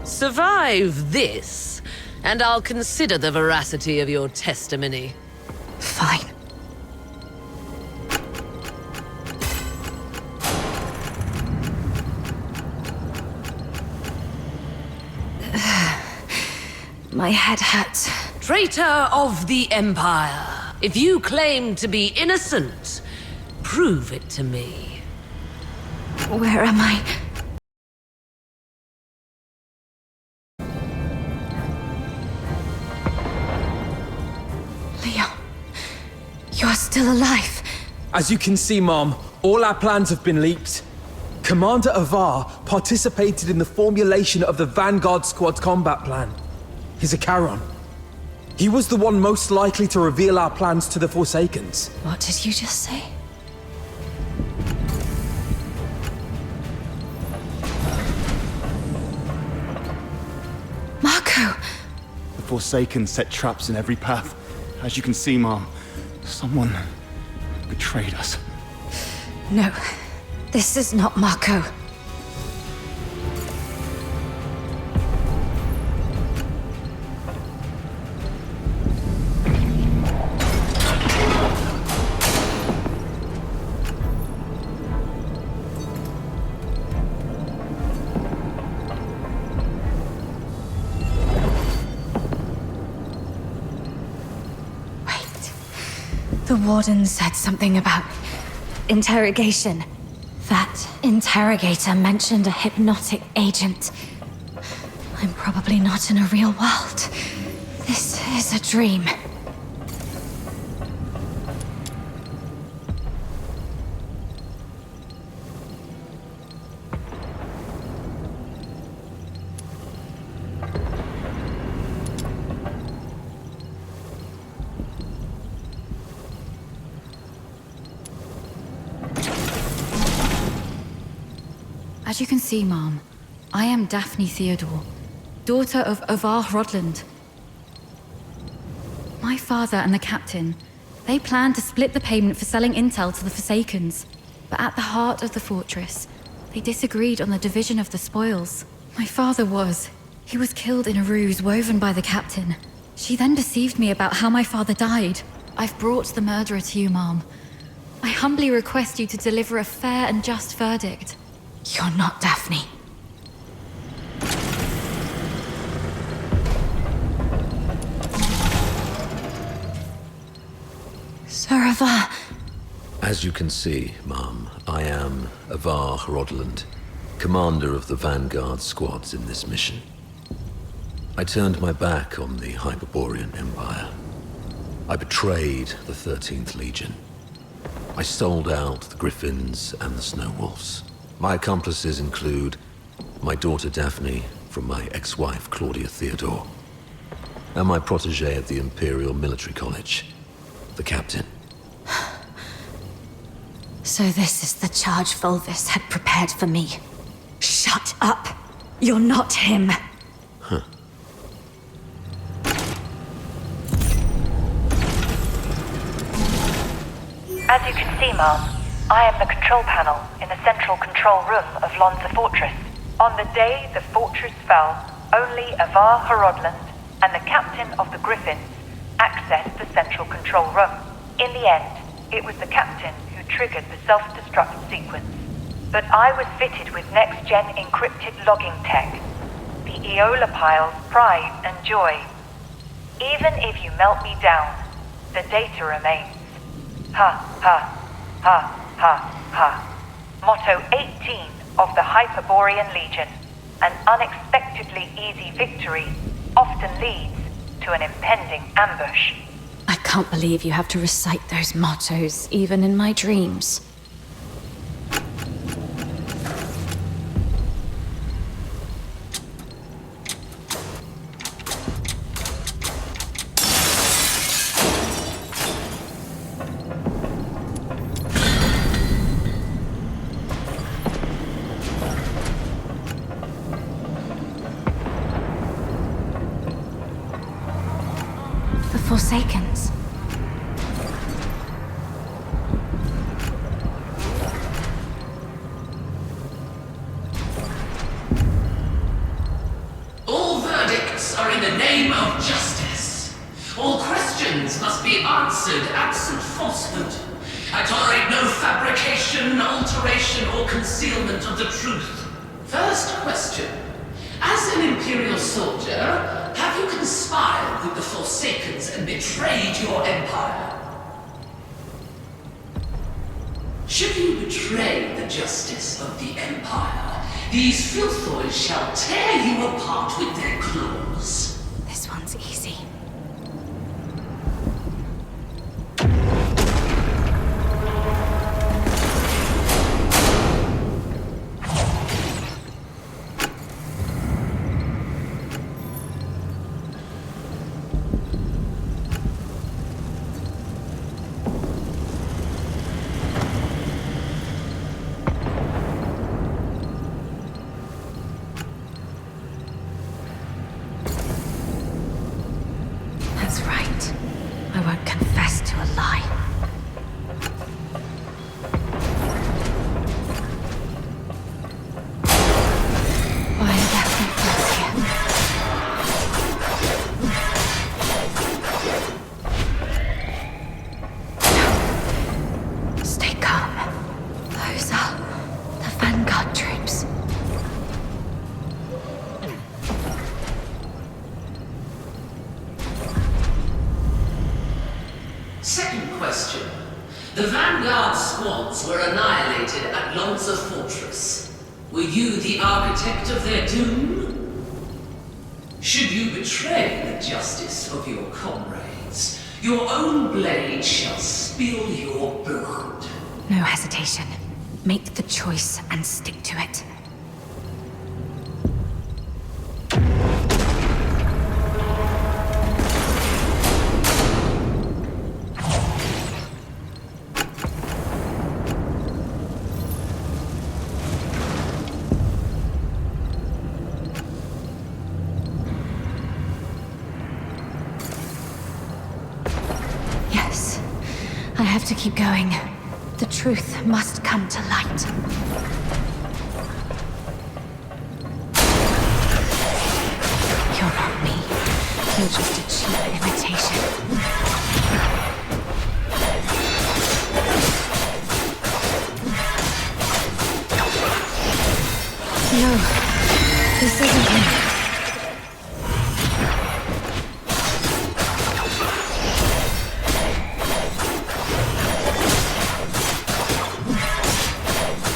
Survive this, and I'll consider the veracity of your testimony. Fine. My head hurts. Traitor of the Empire, if you claim to be innocent, prove it to me. Where am I? Leon, you're still alive. As you can see, Mom, all our plans have been leaked. Commander Avar participated in the formulation of the Vanguard Squad's combat plan. He's a Charon. He was the one most likely to reveal our plans to the Forsakens. What did you just say? Marco! The Forsaken set traps in every path. As you can see, Mom, someone betrayed us. No, this is not Marco. The warden said something about interrogation. That interrogator mentioned a hypnotic agent. I'm probably not in a real world. This is a dream. As you can see, Mom, I am Daphne Theodore, daughter of Avar Rodland. My father and the captain, they planned to split the payment for selling intel to the Forsakens. But at the heart of the fortress, they disagreed on the division of the spoils. My father he was killed in a ruse woven by the captain. She then deceived me about how my father died. I've brought the murderer to you, Mom. I humbly request you to deliver a fair and just verdict. You're not Daphne. Sir Avar. As you can see, Mom, I am Avar Rodland, commander of the Vanguard squads in this mission. I turned my back on the Hyperborean Empire. I betrayed the 13th Legion. I sold out the Griffins and the Snow Wolves. My accomplices include my daughter Daphne from my ex-wife Claudia Theodore, and my protege at the Imperial Military College, the captain. So this is the charge Volvis had prepared for me. Shut up! You're not him! Huh. As you can see, Mom, I am the control panel in the central control room of Lonza Fortress. On the day the fortress fell, only Avar Rodland and the captain of the Griffins accessed the central control room. In the end, it was the captain who triggered the self-destruct sequence. But I was fitted with next-gen encrypted logging tech, the Eola Pile's pride and joy. Even if you melt me down, the data remains. Ha, ha, ha. Ha, ha. Motto 18 of the Hyperborean Legion. An unexpectedly easy victory often leads to an impending ambush. I can't believe you have to recite those mottos, even in my dreams. Forsakens. All verdicts are in the name of questions must be answered absent falsehood. I tolerate no fabrication, alteration, or concealment of the truth. First question. As an Imperial soldier, have you conspired with the Forsakens and betrayed your empire? Should you betray the justice of the Empire, these filthoids shall tear you apart with their claws. This one's easy. That's right. I won't confess to a lie. Why are there footprints here? No. Stay calm. Those are the Vanguard troops. Second question. The Vanguard squads were annihilated at Lonza Fortress. Were you the architect of their doom? Should you betray the justice of your comrades, your own blade shall spill your blood. No hesitation. Make the choice and stick to it. Yes, I have to keep going. The truth must come to light. You're not me. You're just a cheap imitation. No, this isn't him.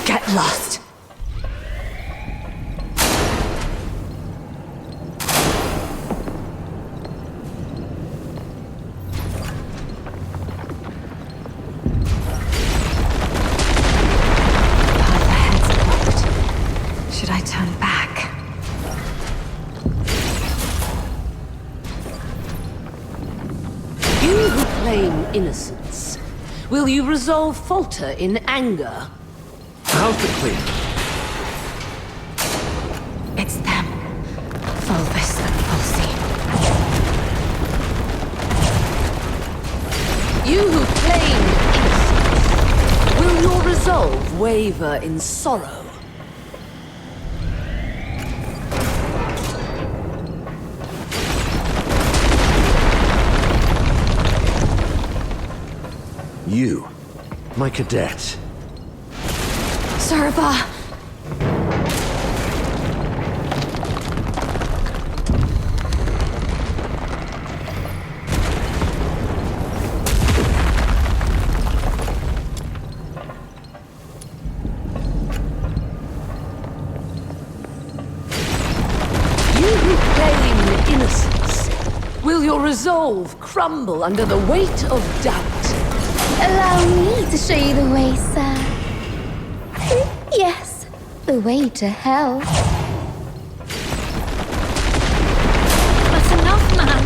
Get lost. Path ahead's blocked. Should I turn back? You who claim innocence, will you resolve falter in anger? How's the clean? It's them. Fulvus and Pulsi. You who claim innocence, will your resolve waver in sorrow? You, my cadet. Sarva! You who claim innocence, will your resolve crumble under the weight of doubt? Allow me to show you the way, sir. Yes, the way to hell. That's enough, ma'am.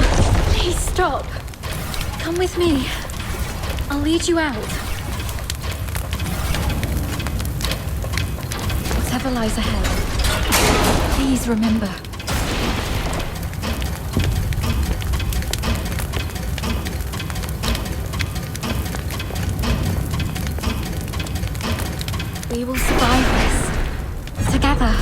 Please stop. Come with me. I'll lead you out. Whatever lies ahead, please remember. We will survive this. Together.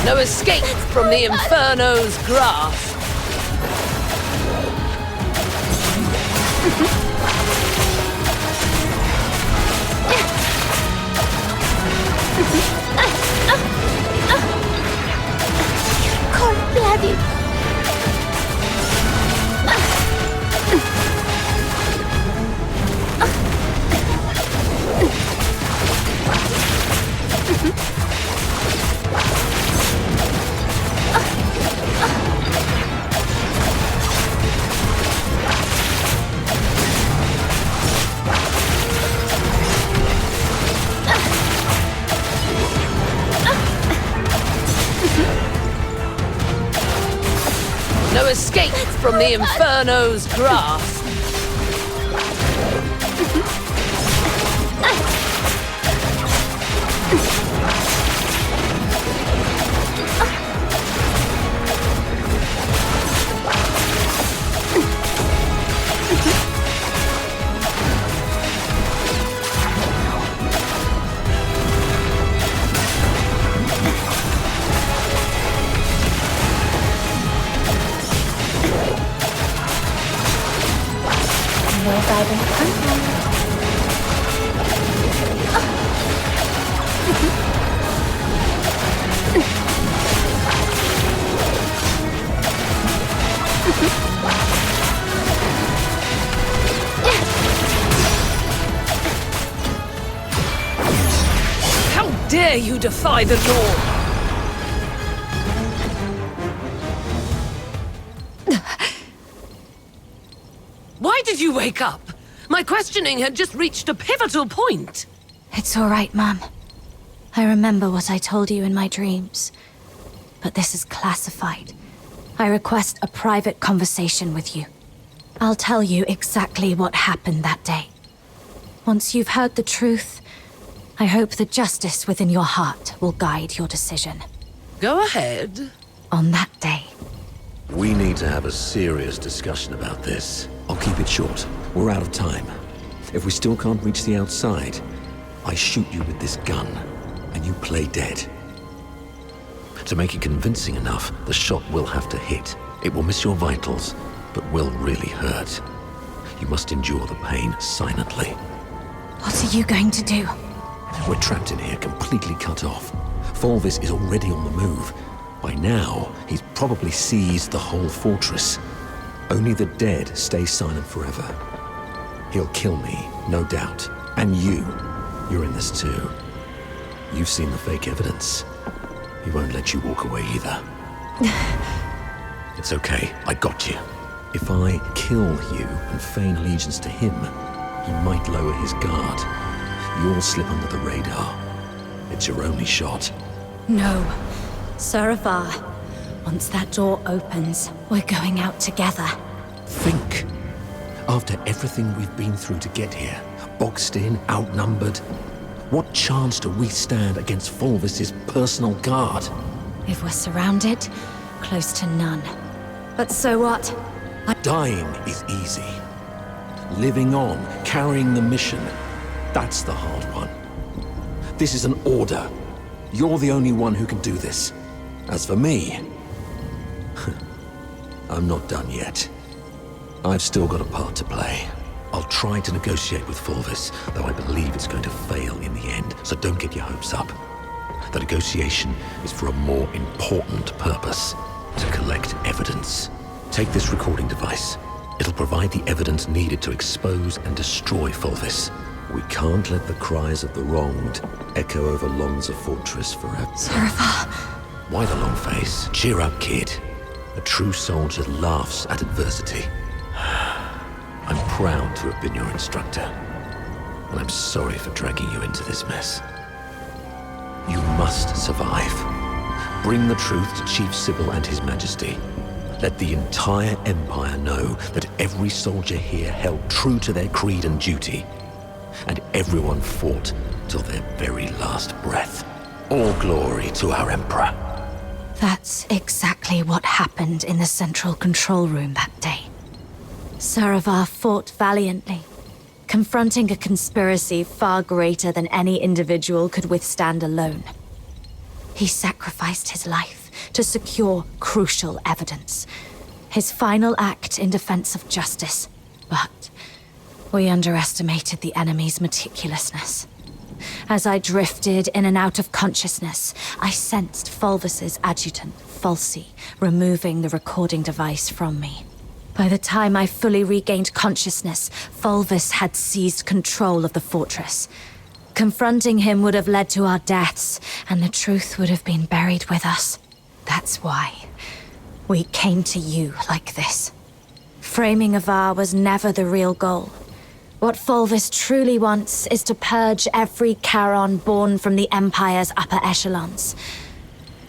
No escape from the Inferno's grasp. God bless you. No escape from the Inferno's grasp. How dare you defy the law? Why did you wake up? My questioning had just reached a pivotal point. It's all right, Mum. I remember what I told you in my dreams. But this is classified. I request a private conversation with you. I'll tell you exactly what happened that day. Once you've heard the truth, I hope the justice within your heart will guide your decision. Go ahead. On that day. We need to have a serious discussion about this. I'll keep it short. We're out of time. If we still can't reach the outside, I shoot you with this gun, and you play dead. To make it convincing enough, the shot will have to hit. It will miss your vitals, but will really hurt. You must endure the pain silently. What are you going to do? We're trapped in here, completely cut off. Fulvis is already on the move. By now, he's probably seized the whole fortress. Only the dead stay silent forever. He'll kill me, no doubt. And you're in this too. You've seen the fake evidence. He won't let you walk away either. It's okay, I got you. If I kill you and feign allegiance to him, he might lower his guard. You'll slip under the radar. It's your only shot. No. Saravar. Once that door opens, we're going out together. Think. After everything we've been through to get here, boxed in, outnumbered, what chance do we stand against Fulvis's personal guard? If we're surrounded, close to none. But so what? Dying is easy. Living on, carrying the mission, that's the hard one. This is an order. You're the only one who can do this. As for me, I'm not done yet. I've still got a part to play. I'll try to negotiate with Fulvis, though I believe it's going to fail in the end, so don't get your hopes up. The negotiation is for a more important purpose, to collect evidence. Take this recording device. It'll provide the evidence needed to expose and destroy Fulvis. We can't let the cries of the wronged echo over Lonza Fortress forever. Saravar. Why the long face? Cheer up, kid. A true soldier laughs at adversity. I'm proud to have been your instructor, and I'm sorry for dragging you into this mess. You must survive. Bring the truth to Chief Sybil and His Majesty. Let the entire Empire know that every soldier here held true to their creed and duty, and everyone fought till their very last breath. All glory to our Emperor. That's exactly what happened in the central control room that day. Saravar fought valiantly, confronting a conspiracy far greater than any individual could withstand alone. He sacrificed his life to secure crucial evidence. His final act in defense of justice. But we underestimated the enemy's meticulousness. As I drifted in and out of consciousness, I sensed Fulvis's adjutant, Falsey, removing the recording device from me. By the time I fully regained consciousness, Fulvis had seized control of the fortress. Confronting him would have led to our deaths, and the truth would have been buried with us. That's why we came to you like this. Framing Avar was never the real goal. What Fulvis truly wants is to purge every Charon born from the Empire's upper echelons.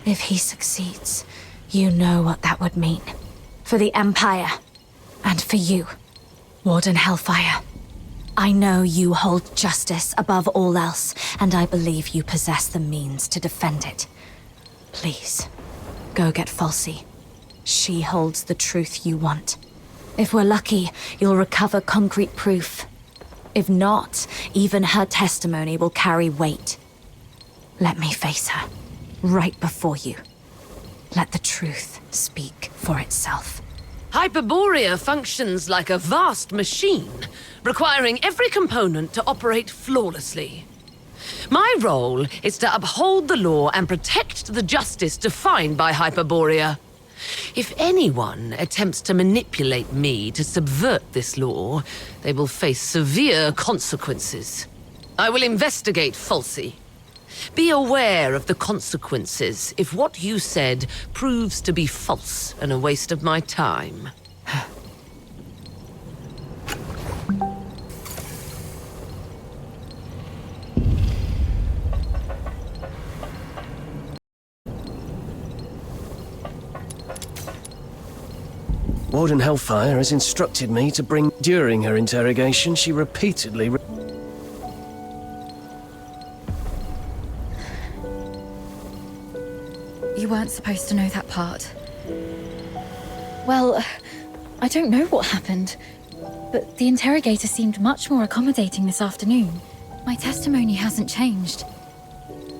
If he succeeds, you know what that would mean. For the Empire, and for you, Warden Hellfire. I know you hold justice above all else, and I believe you possess the means to defend it. Please, go get Falsey. She holds the truth you want. If we're lucky, you'll recover concrete proof. If not, even her testimony will carry weight. Let me face her, right before you. Let the truth speak for itself. Hyperborea functions like a vast machine, requiring every component to operate flawlessly. My role is to uphold the law and protect the justice defined by Hyperborea. If anyone attempts to manipulate me to subvert this law, they will face severe consequences. I will investigate Falsey. Be aware of the consequences if what you said proves to be false and a waste of my time. Warden Hellfire has instructed me to bring... During her interrogation, she repeatedly... You weren't supposed to know that part. Well, I don't know what happened, but the interrogator seemed much more accommodating this afternoon. My testimony hasn't changed.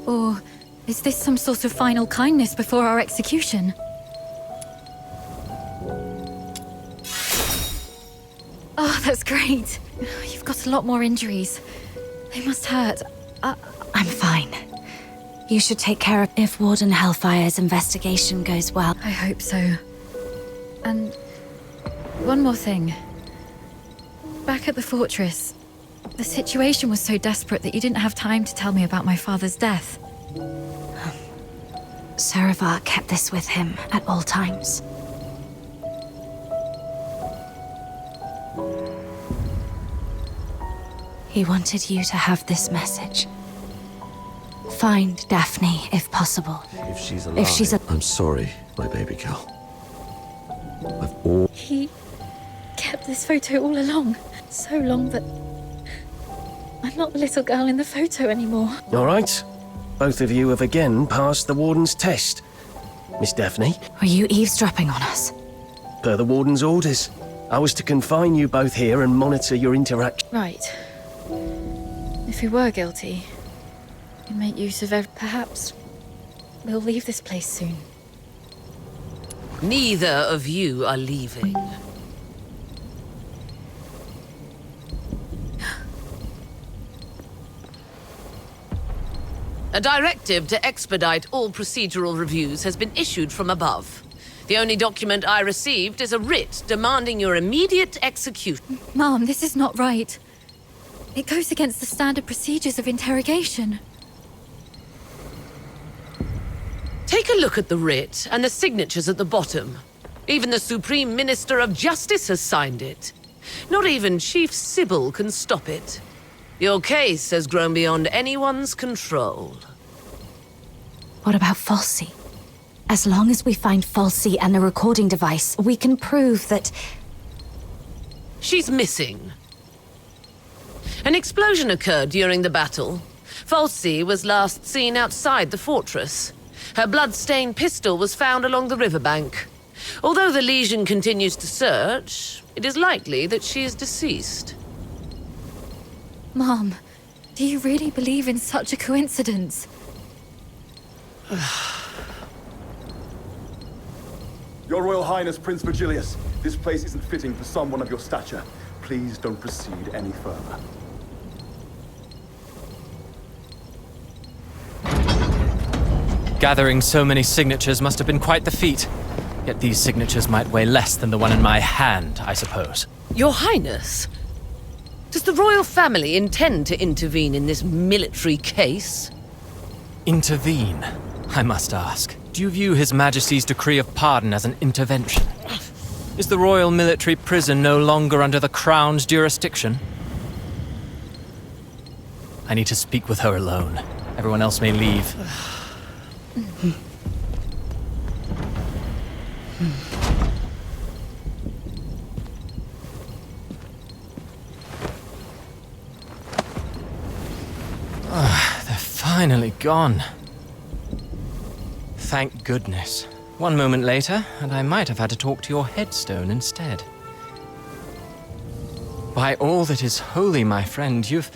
Or is this some sort of final kindness before our execution? Oh, that's great. You've got a lot more injuries. They must hurt. I'm fine. You should take care of if Warden Hellfire's investigation goes well. I hope so. And one more thing. Back at the fortress, the situation was so desperate that you didn't have time to tell me about my father's death. Saravar kept this with him at all times. He wanted you to have this message. Find Daphne, if possible. If she's alive, I'm sorry, my baby girl. He kept this photo all along. So long that I'm not the little girl in the photo anymore. All right. Both of you have again passed the Warden's test. Miss Daphne? Were you eavesdropping on us? Per the Warden's orders. I was to confine you both here and monitor your interaction. Right. If we were guilty, we'd make use of perhaps we'll leave this place soon. Neither of you are leaving. A directive to expedite all procedural reviews has been issued from above. The only document I received is a writ demanding your immediate execution. Mom, this is not right. It goes against the standard procedures of interrogation. Take a look at the writ and the signatures at the bottom. Even the Supreme Minister of Justice has signed it. Not even Chief Sybil can stop it. Your case has grown beyond anyone's control. What about Falsey? As long as we find Falsey and the recording device, we can prove that... She's missing. An explosion occurred during the battle. Falsey was last seen outside the fortress. Her blood-stained pistol was found along the riverbank. Although the Legion continues to search, it is likely that she is deceased. Mom, do you really believe in such a coincidence? Your Royal Highness, Prince Virgilius, this place isn't fitting for someone of your stature. Please don't proceed any further. Gathering so many signatures must have been quite the feat. Yet these signatures might weigh less than the one in my hand, I suppose. Your Highness, does the royal family intend to intervene in this military case? Intervene, I must ask. Do you view His Majesty's decree of pardon as an intervention? Is the royal military prison no longer under the Crown's jurisdiction? I need to speak with her alone. Everyone else may leave. They're finally gone. Thank goodness. One moment later, and I might have had to talk to your headstone instead. By all that is holy, my friend, you've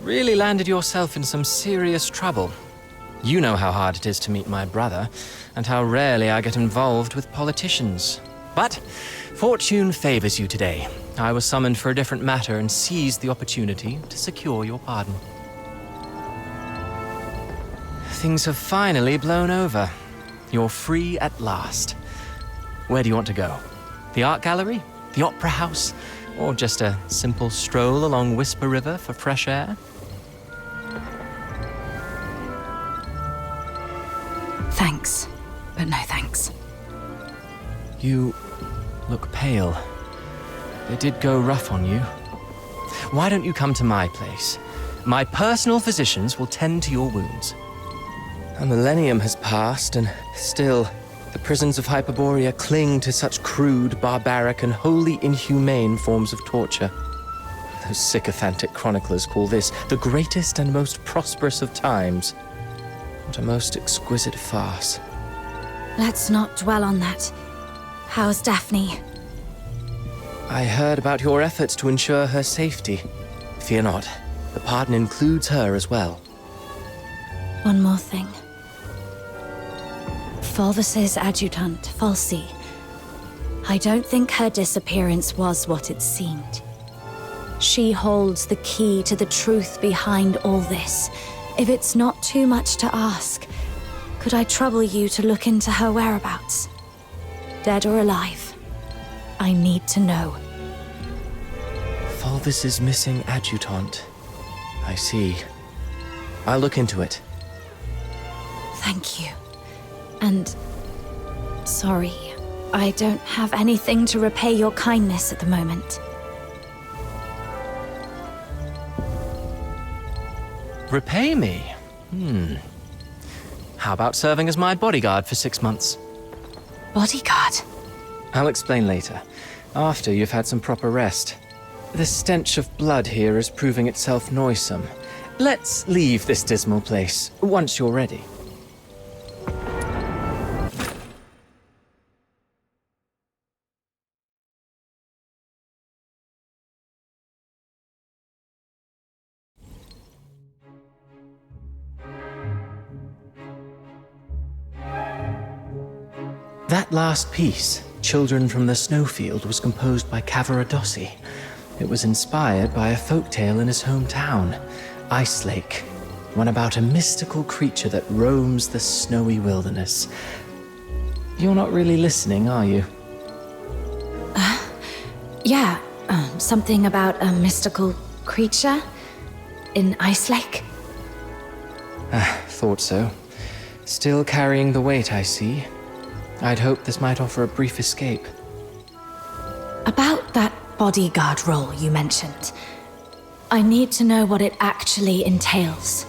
really landed yourself in some serious trouble. You know how hard it is to meet my brother, and how rarely I get involved with politicians. But fortune favors you today. I was summoned for a different matter and seized the opportunity to secure your pardon. Things have finally blown over. You're free at last. Where do you want to go? The art gallery? The opera house? Or just a simple stroll along Whisper River for fresh air? Thanks, but no thanks. You look pale. They did go rough on you. Why don't you come to my place? My personal physicians will tend to your wounds. A millennium has passed, and still, the prisons of Hyperborea cling to such crude, barbaric, and wholly inhumane forms of torture. Those sycophantic chroniclers call this the greatest and most prosperous of times. What a most exquisite farce. Let's not dwell on that. How's Daphne? I heard about your efforts to ensure her safety. Fear not, the pardon includes her as well. One more thing. Fulvis's adjutant, Falsi. I don't think her disappearance was what it seemed. She holds the key to the truth behind all this. If it's not too much to ask, could I trouble you to look into her whereabouts? Dead or alive? I need to know. Fulvis's missing adjutant. I see. I'll look into it. Thank you. And sorry, I don't have anything to repay your kindness at the moment. Repay me? How about serving as my bodyguard for 6 months? Bodyguard? I'll explain later, after you've had some proper rest. The stench of blood here is proving itself noisome. Let's leave this dismal place once you're ready. That last piece, Children from the Snowfield, was composed by Cavaradossi. It was inspired by a folktale in his hometown, Ice Lake, one about a mystical creature that roams the snowy wilderness. You're not really listening, are you? Yeah, something about a mystical creature in Ice Lake? Thought so. Still carrying the weight, I see. I'd hoped this might offer a brief escape. About that bodyguard role you mentioned, I need to know what it actually entails.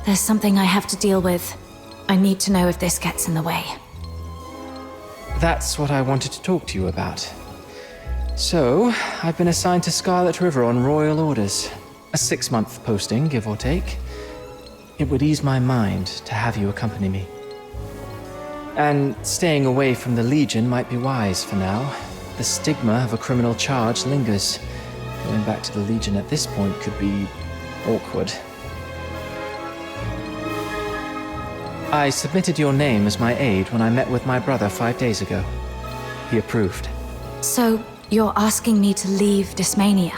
There's something I have to deal with. I need to know if this gets in the way. That's what I wanted to talk to you about. So, I've been assigned to Scarlet River on royal orders. A 6-month posting, give or take. It would ease my mind to have you accompany me. And staying away from the Legion might be wise for now. The stigma of a criminal charge lingers. Going back to the Legion at this point could be awkward. I submitted your name as my aide when I met with my brother 5 days ago. He approved. So, you're asking me to leave Dysmania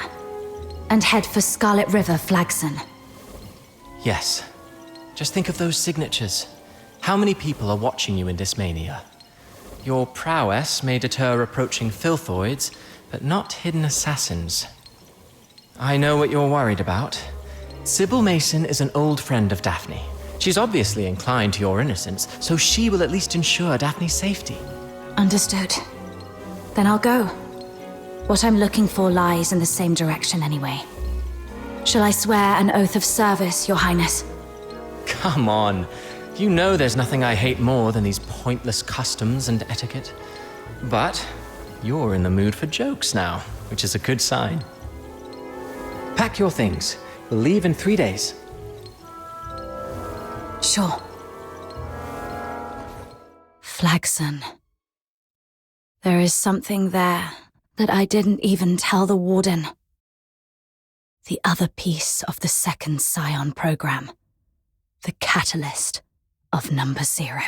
and head for Scarlet River, Flagson? Yes. Just think of those signatures. How many people are watching you in Dysmania? Your prowess may deter approaching filthoids, but not hidden assassins. I know what you're worried about. Sybil Mason is an old friend of Daphne. She's obviously inclined to your innocence, so she will at least ensure Daphne's safety. Understood. Then I'll go. What I'm looking for lies in the same direction anyway. Shall I swear an oath of service, Your Highness? Come on. You know there's nothing I hate more than these pointless customs and etiquette. But you're in the mood for jokes now, which is a good sign. Pack your things. We'll leave in 3 days. Sure. Flagson. There is something there that I didn't even tell the Warden. The other piece of the second Scion program. The catalyst of Number 0.